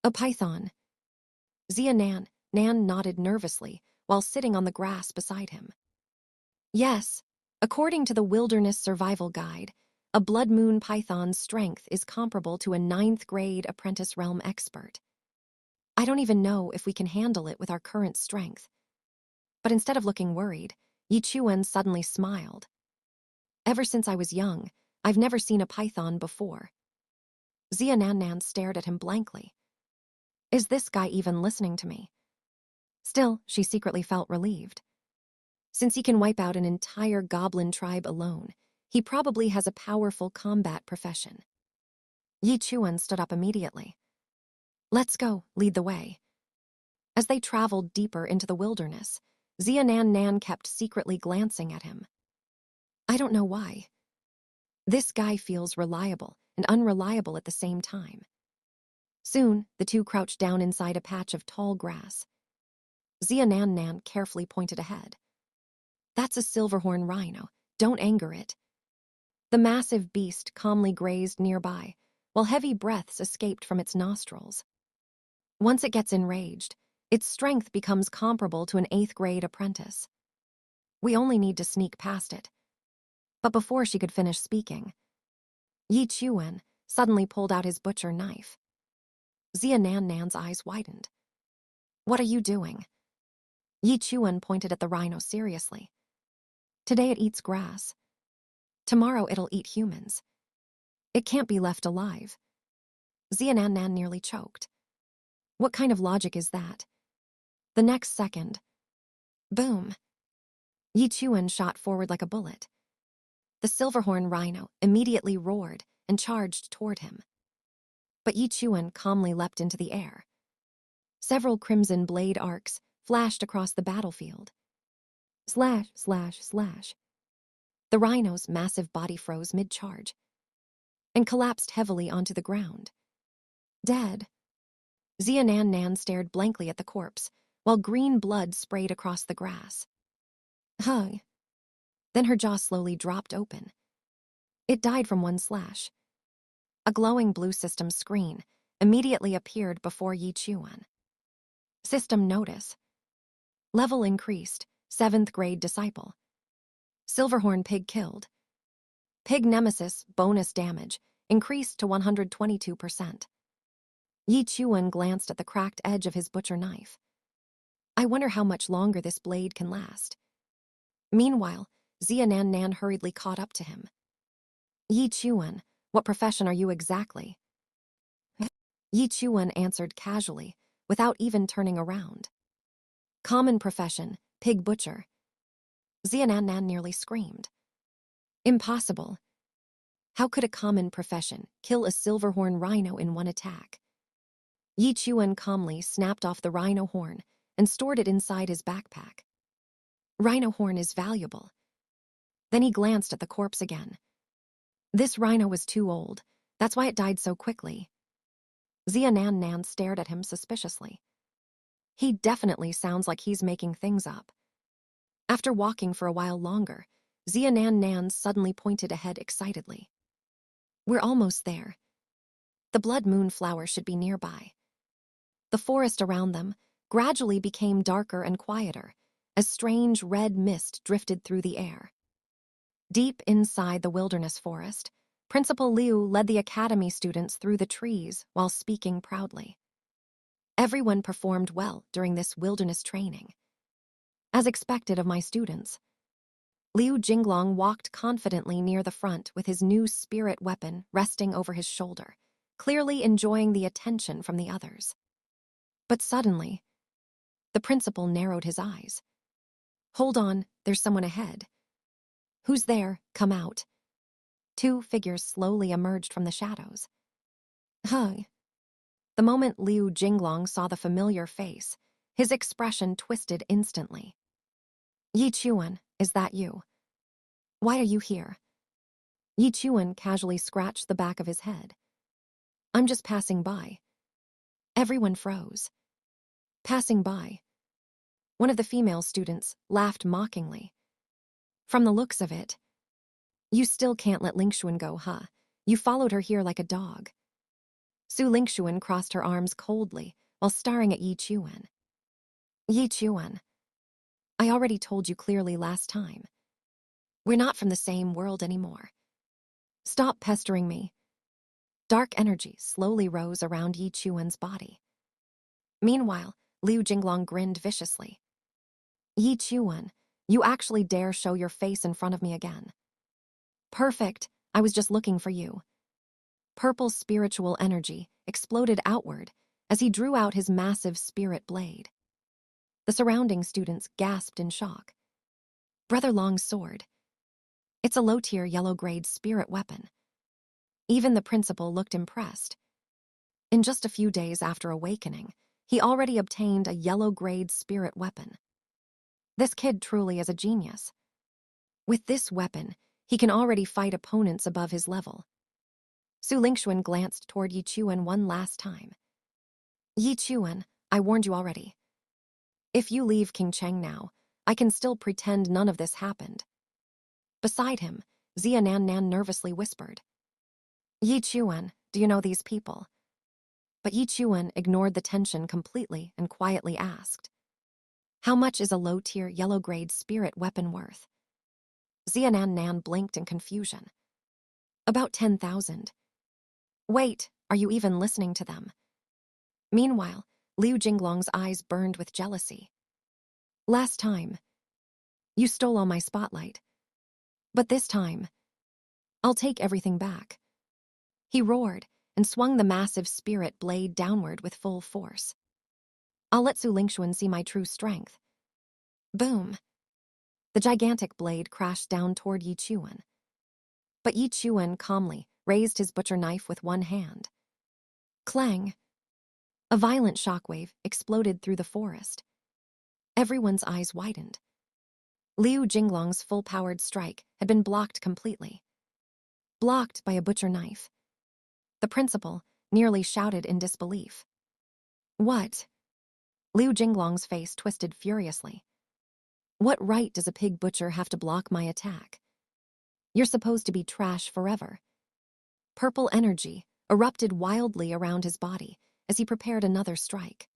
A python. Xia Nan nodded nervously while sitting on the grass beside him. Yes, according to the Wilderness Survival Guide, a blood moon python's strength is comparable to a 9th grade apprentice realm expert. I don't even know if we can handle it with our current strength. But instead of looking worried, Yi Chuan suddenly smiled. Ever since I was young, I've never seen a python before. Xia Nan stared at him blankly. Is this guy even listening to me? Still, she secretly felt relieved. Since he can wipe out an entire goblin tribe alone, he probably has a powerful combat profession. Yi Chuan stood up immediately. Let's go, lead the way. As they traveled deeper into the wilderness, Xia Nan kept secretly glancing at him. I don't know why. This guy feels reliable and unreliable at the same time. Soon, the two crouched down inside a patch of tall grass. Xia Nan carefully pointed ahead. That's a silverhorn rhino. Don't anger it. The massive beast calmly grazed nearby, while heavy breaths escaped from its nostrils. Once it gets enraged, its strength becomes comparable to an 8th grade apprentice. We only need to sneak past it. But before she could finish speaking, Yi Chuan suddenly pulled out his butcher knife. Xia Nan's eyes widened. What are you doing? Yi Chuan pointed at the rhino seriously. Today it eats grass. Tomorrow it'll eat humans. It can't be left alive. Xia Nan nearly choked. What kind of logic is that? The next second, boom. Yi Chuan shot forward like a bullet. The silverhorn rhino immediately roared and charged toward him. But Yi Chuan calmly leapt into the air. Several crimson blade arcs flashed across the battlefield. Slash, slash, slash. The rhino's massive body froze mid-charge and collapsed heavily onto the ground. Dead. Xia Nan stared blankly at the corpse, while green blood sprayed across the grass. Huh. Then her jaw slowly dropped open. It died from one slash. A glowing blue system screen immediately appeared before Yi Chuan. System notice. Level increased, 7th grade disciple. Silverhorn pig killed. Pig nemesis bonus damage increased to 122%. Yi Chuan glanced at the cracked edge of his butcher knife. I wonder how much longer this blade can last. Meanwhile, Xia Nan hurriedly caught up to him. Yi Chuan, what profession are you exactly? Yi Chuan answered casually, without even turning around. Common profession, pig butcher. Xia Nan nearly screamed. Impossible. How could a common profession kill a silverhorn rhino in one attack? Yi Chuan calmly snapped off the rhino horn and stored it inside his backpack. Rhino horn is valuable. Then he glanced at the corpse again. This rhino was too old. That's why it died so quickly. Xia Nan stared at him suspiciously. He definitely sounds like he's making things up. After walking for a while longer, Xia Nan suddenly pointed ahead excitedly. We're almost there. The blood moon flower should be nearby. The forest around them gradually became darker and quieter as strange red mist drifted through the air. Deep inside the wilderness forest, Principal Liu led the academy students through the trees while speaking proudly. Everyone performed well during this wilderness training. As expected of my students, Liu Jinglong walked confidently near the front with his new spirit weapon resting over his shoulder, clearly enjoying the attention from the others. But suddenly, the principal narrowed his eyes. "Hold on, there's someone ahead." "Who's there? Come out." Two figures slowly emerged from the shadows. "Huh." The moment Liu Jinglong saw the familiar face, his expression twisted instantly. "Yi Chuan, is that you? Why are you here?" Yi Chuan casually scratched the back of his head. "I'm just passing by." Everyone froze. Passing by. One of the female students laughed mockingly. "From the looks of it, you still can't let Lingxuan go, huh? You followed her here like a dog." Su Lingxuan crossed her arms coldly while staring at Yi Chuan. "Yi Chuan, I already told you clearly last time. We're not from the same world anymore. Stop pestering me." Dark energy slowly rose around Yi Chuan's body. Meanwhile, Liu Jinglong grinned viciously. "Yi Chuan, you actually dare show your face in front of me again. Perfect, I was just looking for you." Purple spiritual energy exploded outward as he drew out his massive spirit blade. The surrounding students gasped in shock. Brother Long's sword. It's a low-tier yellow-grade spirit weapon. Even the principal looked impressed. In just a few days after awakening, he already obtained a yellow-grade spirit weapon. This kid truly is a genius. With this weapon, he can already fight opponents above his level. Su Lingxuan glanced toward Yi Chuan one last time. "Yi Chuan, I warned you already. If you leave King Cheng now, I can still pretend none of this happened." Beside him, Zia Nan Nan nervously whispered, "Yi Chuan, do you know these people?" But Yi Chuan ignored the tension completely and quietly asked, "How much is a low-tier yellow-grade spirit weapon worth?" Zia Nan Nan blinked in confusion. "About 10,000. Wait, are you even listening to them?" Meanwhile, Liu Jinglong's eyes burned with jealousy. "Last time, you stole all my spotlight. But this time, I'll take everything back." He roared and swung the massive spirit blade downward with full force. "I'll let Su Lingxuan see my true strength." Boom! The gigantic blade crashed down toward Yi Chuan. But Yi Chuan calmly raised his butcher knife with one hand. Clang! A violent shockwave exploded through the forest. Everyone's eyes widened. Liu Jinglong's full-powered strike had been blocked completely. Blocked by a butcher knife. The principal nearly shouted in disbelief. "What?" Liu Jinglong's face twisted furiously. "What right does a pig butcher have to block my attack? You're supposed to be trash forever." Purple energy erupted wildly around his body as he prepared another strike.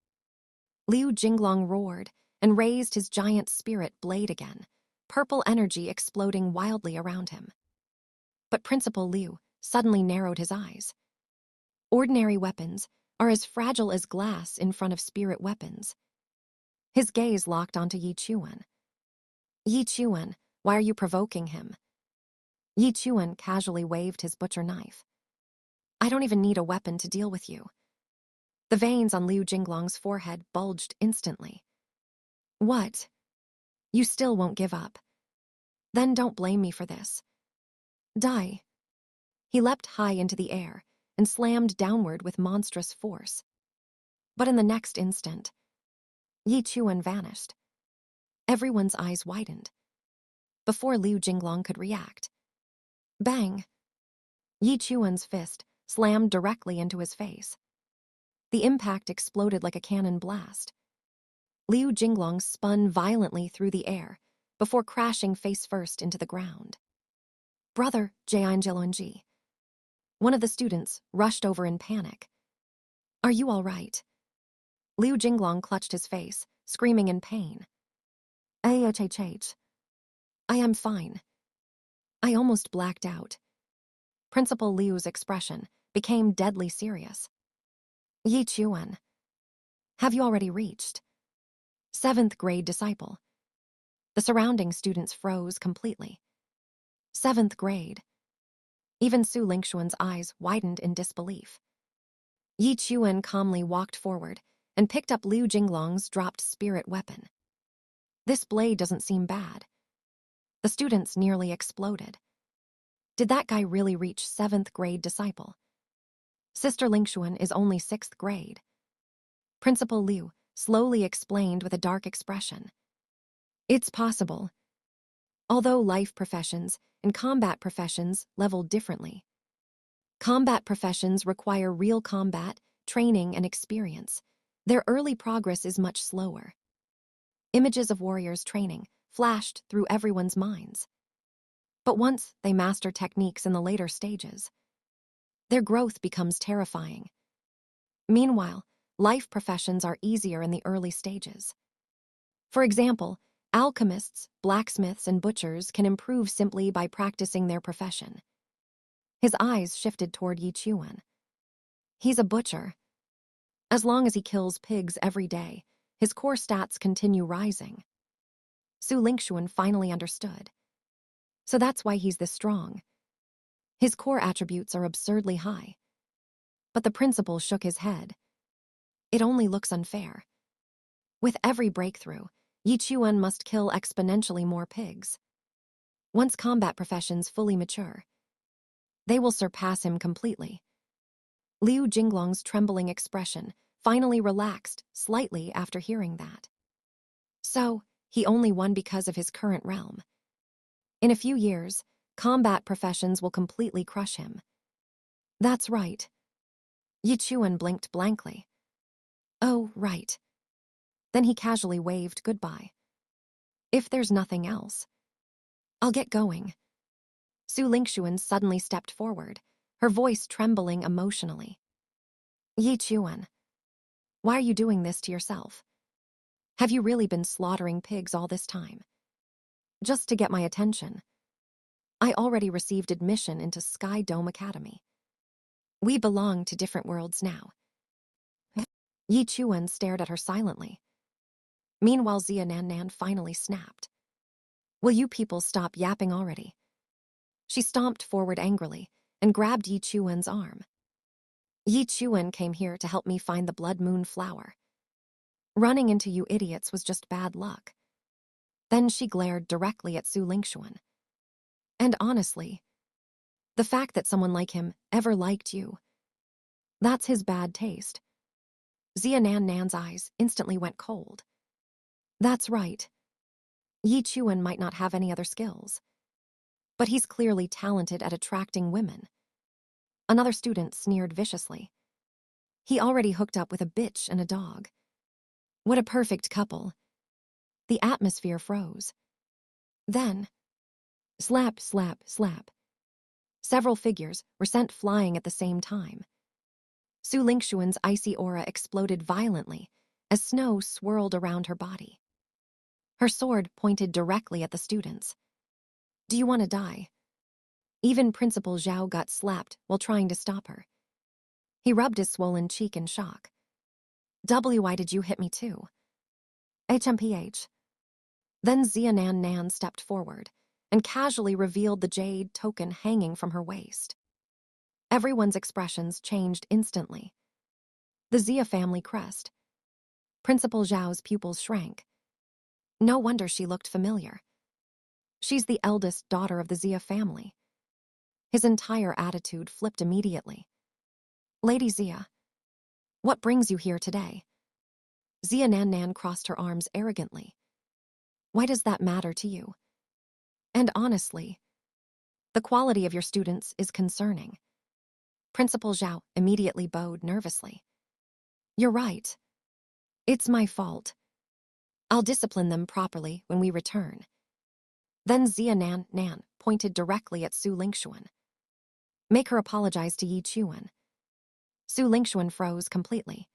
Liu Jinglong roared and raised his giant spirit blade again, purple energy exploding wildly around him. But Principal Liu suddenly narrowed his eyes. Ordinary weapons are as fragile as glass in front of spirit weapons. His gaze locked onto Yi Chuan. "Yi Chuan, why are you provoking him?" Yi Chuan casually waved his butcher knife. "I don't even need a weapon to deal with you." The veins on Liu Jinglong's forehead bulged instantly. "What? You still won't give up? Then don't blame me for this. Die." He leapt high into the air and slammed downward with monstrous force. But in the next instant, Yi Chuan vanished. Everyone's eyes widened. Before Liu Jinglong could react, bang! Yi Chuan's fist slammed directly into his face. The impact exploded like a cannon blast. Liu Jinglong spun violently through the air before crashing face first into the ground. "Brother, Jianjelunji." One of the students rushed over in panic. "Are you all right?" Liu Jinglong clutched his face, screaming in pain. AHHH. I am fine. I almost blacked out. Principal Liu's expression became deadly serious. Yi Chuan. Have you already reached? 7th grade disciple. The surrounding students froze completely. 7th grade. Even Su Lingxuan's eyes widened in disbelief. Yi Chuan calmly walked forward and picked up Liu Jinglong's dropped spirit weapon. This blade doesn't seem bad. The students nearly exploded. Did that guy really reach 7th grade disciple? Sister Lingxuan is only 6th grade. Principal Liu slowly explained with a dark expression. It's possible. Although life professions and combat professions level differently. Combat professions require real combat, training, and experience. Their early progress is much slower. Images of warriors training flashed through everyone's minds. But once they master techniques in the later stages, their growth becomes terrifying. Meanwhile, life professions are easier in the early stages. For example, alchemists, blacksmiths, and butchers can improve simply by practicing their profession. His eyes shifted toward Yi Chuan. He's a butcher. As long as he kills pigs every day, his core stats continue rising. Su Lingxuan finally understood. So that's why he's this strong. His core attributes are absurdly high. But the principal shook his head. It only looks unfair. With every breakthrough, Yi Chuan must kill exponentially more pigs. Once combat professions fully mature, they will surpass him completely. Liu Jinglong's trembling expression finally relaxed slightly after hearing that. So, he only won because of his current realm. In a few years, combat professions will completely crush him. That's right. Yi Chuan blinked blankly. Oh, right. Then he casually waved goodbye. If there's nothing else, I'll get going. Su Lingxuan suddenly stepped forward, her voice trembling emotionally. Yi Chuan, why are you doing this to yourself? Have you really been slaughtering pigs all this time? Just to get my attention. I already received admission into Sky Dome Academy. We belong to different worlds now. Yi Chuan stared at her silently. Meanwhile, Xia Nan finally snapped. Will you people stop yapping already? She stomped forward angrily and grabbed Yi Chuan's arm. Yi Chuan came here to help me find the Blood Moon flower. Running into you idiots was just bad luck. Then she glared directly at Su Lingxuan. And honestly, the fact that someone like him ever liked you, that's his bad taste. Xia Nan's eyes instantly went cold. That's right. Yi Chuan might not have any other skills, but he's clearly talented at attracting women. Another student sneered viciously. He already hooked up with a bitch and a dog. What a perfect couple. The atmosphere froze. Then, slap, slap, slap. Several figures were sent flying at the same time. Su Lingxuan's icy aura exploded violently as snow swirled around her body. Her sword pointed directly at the students. Do you want to die? Even Principal Zhao got slapped while trying to stop her. He rubbed his swollen cheek in shock. Why did you hit me too? HMPH. Then Xia Nan stepped forward and casually revealed the jade token hanging from her waist. Everyone's expressions changed instantly. The Xia family crest. Principal Zhao's pupils shrank. No wonder she looked familiar. She's the eldest daughter of the Xia family. His entire attitude flipped immediately. Lady Xia, what brings you here today? Xia Nan crossed her arms arrogantly. Why does that matter to you? And honestly, the quality of your students is concerning. Principal Zhao immediately bowed nervously. You're right. It's my fault. I'll discipline them properly when we return. Then Xia Nan pointed directly at Su Lingxuan. Make her apologize to Yi Chuan. Su Lingxuan froze completely.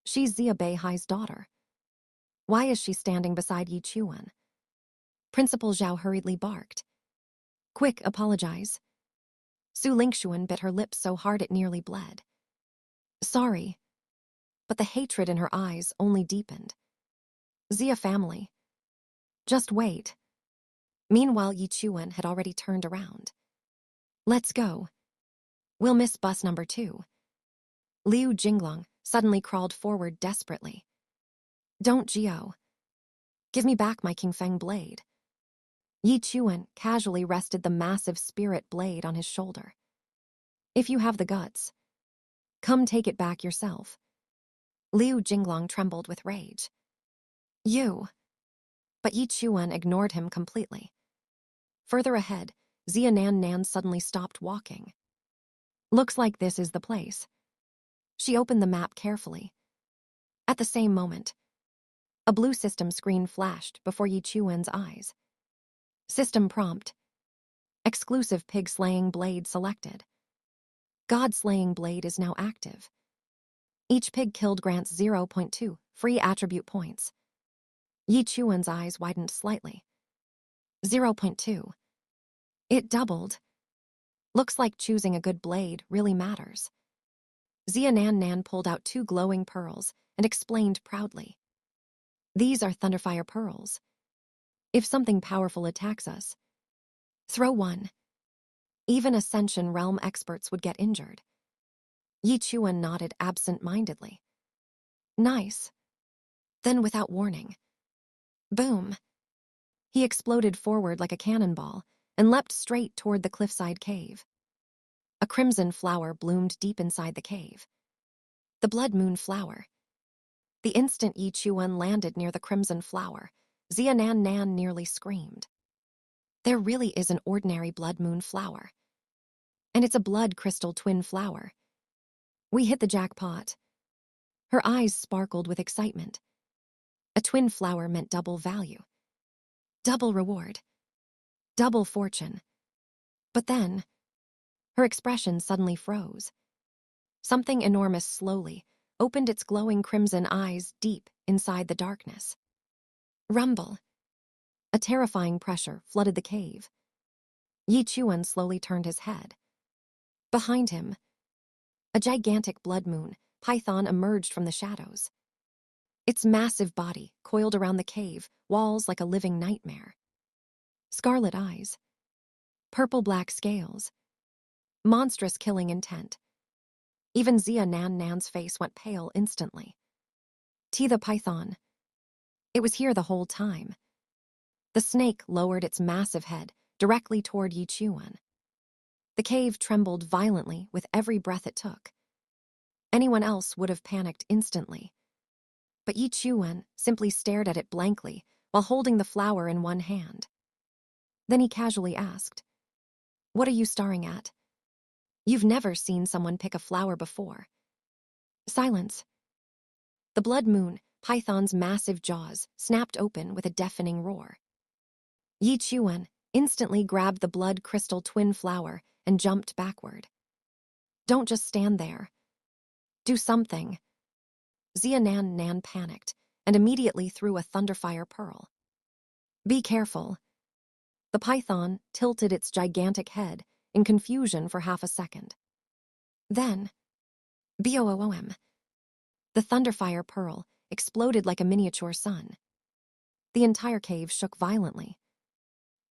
She's Zia Beihai's daughter. Why is she standing beside Yi Chuan? Principal Zhao hurriedly barked. Quick, apologize. Su Lingxuan bit her lips so hard it nearly bled. Sorry. But the hatred in her eyes only deepened. Zia family. Just wait. Meanwhile, Yi Chuan had already turned around. Let's go. We'll miss bus number 2. Liu Jinglong suddenly crawled forward desperately. Don't, Jiao. Give me back my Qingfeng blade. Yi Chuan casually rested the massive spirit blade on his shoulder. If you have the guts, come take it back yourself. Liu Jinglong trembled with rage. You. But Yi Chuan ignored him completely. Further ahead, Zia Nan suddenly stopped walking. Looks like this is the place. She opened the map carefully. At the same moment, a blue system screen flashed before Yi Chuan's eyes. System prompt. Exclusive pig-slaying blade selected. God-slaying blade is now active. Each pig killed grants 0.2 free attribute points. Yi Chuan's eyes widened slightly. 0.2. It doubled. Looks like choosing a good blade really matters. Zia Nan pulled out 2 glowing pearls and explained proudly. These are Thunderfire pearls. If something powerful attacks us, throw one. Even Ascension Realm experts would get injured. Yi Chuan nodded absent-mindedly. Nice. Then without warning. Boom. He exploded forward like a cannonball and leapt straight toward the cliffside cave. A crimson flower bloomed deep inside the cave. The blood moon flower. The instant Yi Chuan landed near the crimson flower, Zia Nan nearly screamed. There really is an ordinary blood moon flower. And it's a blood crystal twin flower. We hit the jackpot. Her eyes sparkled with excitement. A twin flower meant double value. Double reward. Double fortune. But then, her expression suddenly froze. Something enormous slowly opened its glowing crimson eyes deep inside the darkness. Rumble. A terrifying pressure flooded the cave. Yi Chuan slowly turned his head. Behind him, a gigantic blood moon python emerged from the shadows. Its massive body coiled around the cave walls like a living nightmare. Scarlet eyes. Purple-black scales. Monstrous killing intent. Even Zia Nan's face went pale instantly. The python. It was here the whole time. The snake lowered its massive head directly toward Yi Chuan. The cave trembled violently with every breath it took. Anyone else would have panicked instantly. But Yi Chuan simply stared at it blankly while holding the flower in one hand. Then he casually asked, "What are you staring at? You've never seen someone pick a flower before." Silence. The blood moon python's massive jaws snapped open with a deafening roar. Yi Chuan instantly grabbed the blood crystal twin flower and jumped backward. Don't just stand there. Do something. Zia Nan panicked and immediately threw a Thunderfire pearl. Be careful. The python tilted its gigantic head in confusion for half a second. Then, boom. The Thunderfire pearl exploded like a miniature sun. The entire cave shook violently.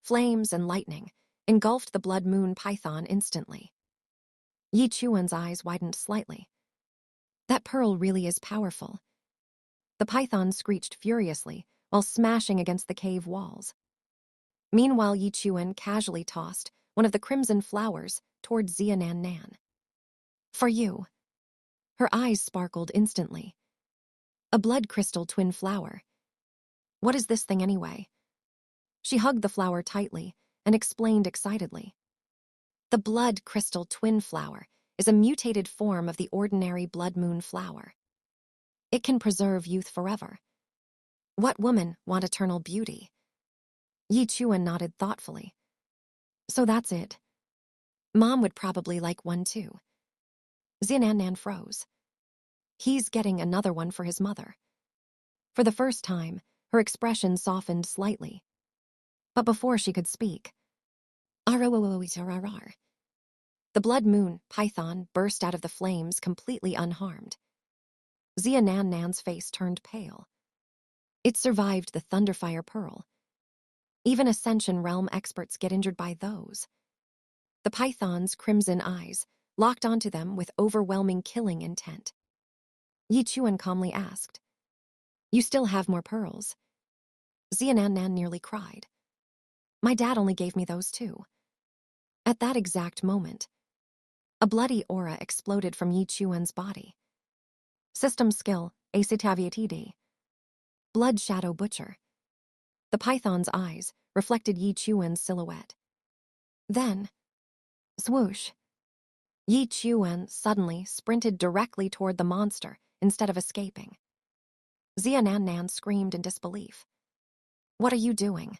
Flames and lightning engulfed the blood moon python instantly. Yi Chuan's eyes widened slightly. That pearl really is powerful. The python screeched furiously while smashing against the cave walls. Meanwhile, Yi Chuan casually tossed one of the crimson flowers toward Zia Nan. For you. Her eyes sparkled instantly. A blood crystal twin flower. What is this thing anyway? She hugged the flower tightly and explained excitedly. The blood crystal twin flower is a mutated form of the ordinary blood moon flower. It can preserve youth forever. What woman want eternal beauty? Yi Chuan nodded thoughtfully. So that's it. Mom would probably like one too. Zia Nan froze. He's getting another one for his mother. For the first time, her expression softened slightly. But before she could speak, the blood moon python burst out of the flames completely unharmed. Zia Nan Nan's face turned pale. It survived the Thunderfire Pearl. Even Ascension Realm experts get injured by those. The python's crimson eyes locked onto them with overwhelming killing intent. Yi Chuan calmly asked, "You still have more pearls?" Zia Nan Nan nearly cried. "My dad only gave me those too." At that exact moment, a bloody aura exploded from Yi Chuan's body. System skill, Acetaviatid. Blood Shadow Butcher. The python's eyes reflected Yi Chuan's silhouette. Then, swoosh. Yi Chuan suddenly sprinted directly toward the monster instead of escaping. Zia Nan Nan screamed in disbelief. "What are you doing?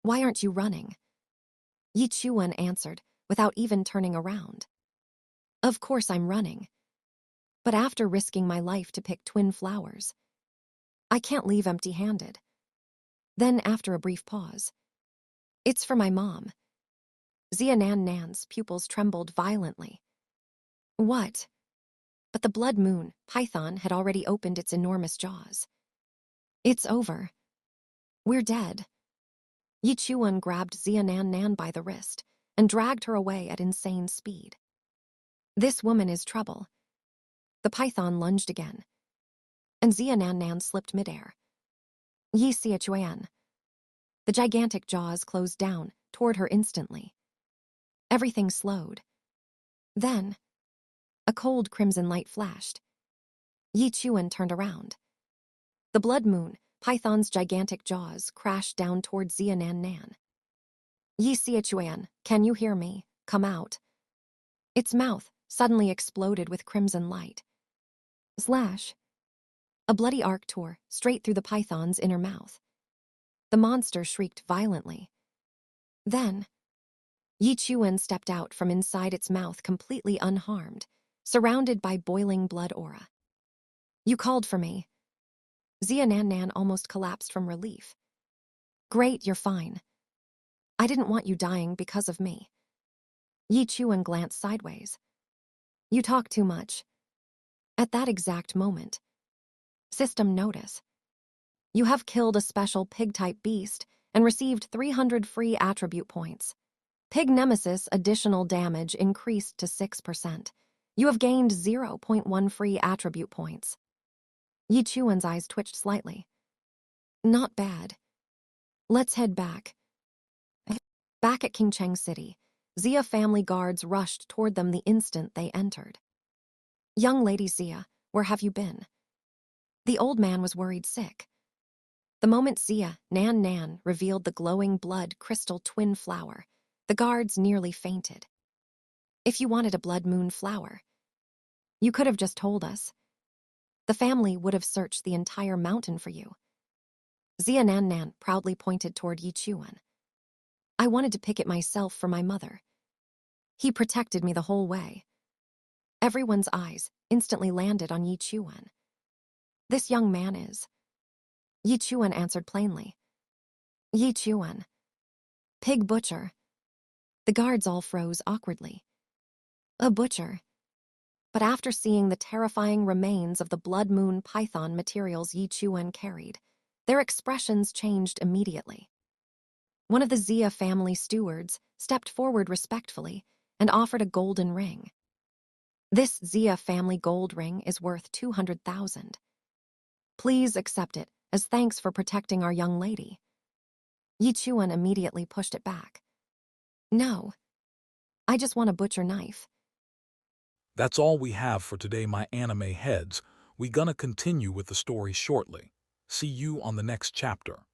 Why aren't you running?" Yi Chuan answered without even turning around. "Of course I'm running. But after risking my life to pick twin flowers, I can't leave empty-handed." Then, after a brief pause, "It's for my mom." Zia Nan Nan's pupils trembled violently. What? But the blood moon python had already opened its enormous jaws. "It's over. We're dead." Yi Chuan grabbed Zia Nan Nan by the wrist and dragged her away at insane speed. "This woman is trouble." The python lunged again, and Zia Nan Nan slipped midair. Yi Xia Chuan. The gigantic jaws closed down toward her instantly. Everything slowed. Then, a cold crimson light flashed. Yi Chuan turned around. The blood moon python's gigantic jaws crashed down toward Zia Nan Nan. "Yi Xia Chuan, can you hear me? Come out." Its mouth suddenly exploded with crimson light. Slash. A bloody arc tore straight through the python's inner mouth. The monster shrieked violently. Then, Yi Chuan stepped out from inside its mouth completely unharmed, surrounded by boiling blood aura. "You called for me." Zia Nan Nan almost collapsed from relief. "Great, you're fine. I didn't want you dying because of me." Yi Chuan glanced sideways. "You talk too much." At that exact moment, system notice. You have killed a special pig-type beast and received 300 free attribute points. Pig Nemesis additional damage increased to 6%. You have gained 0.1 free attribute points. Yi Chuan's eyes twitched slightly. "Not bad. Let's head back." Back at Qingcheng City, Zia family guards rushed toward them the instant they entered. "Young lady Zia, where have you been?" The old man was worried sick. The moment Zia Nan Nan revealed the glowing blood crystal twin flower, the guards nearly fainted. "If you wanted a blood moon flower, you could have just told us. The family would have searched the entire mountain for you." Zia Nan Nan proudly pointed toward Yi Chuan. "I wanted to pick it myself for my mother. He protected me the whole way." Everyone's eyes instantly landed on Yi Chuan. "This young man is..." Yi Chuan answered plainly. "Yi Chuan. Pig butcher." The guards all froze awkwardly. A butcher. But after seeing the terrifying remains of the blood moon python materials Yi Chuan carried, their expressions changed immediately. One of the Zia family stewards stepped forward respectfully and offered a golden ring. "This Zia family gold ring is worth 200,000. Please accept it as thanks for protecting our young lady." Yi Chuan immediately pushed it back. "No. I just want a butcher knife." That's all we have for today, my anime heads. We gonna continue with the story shortly. See you on the next chapter.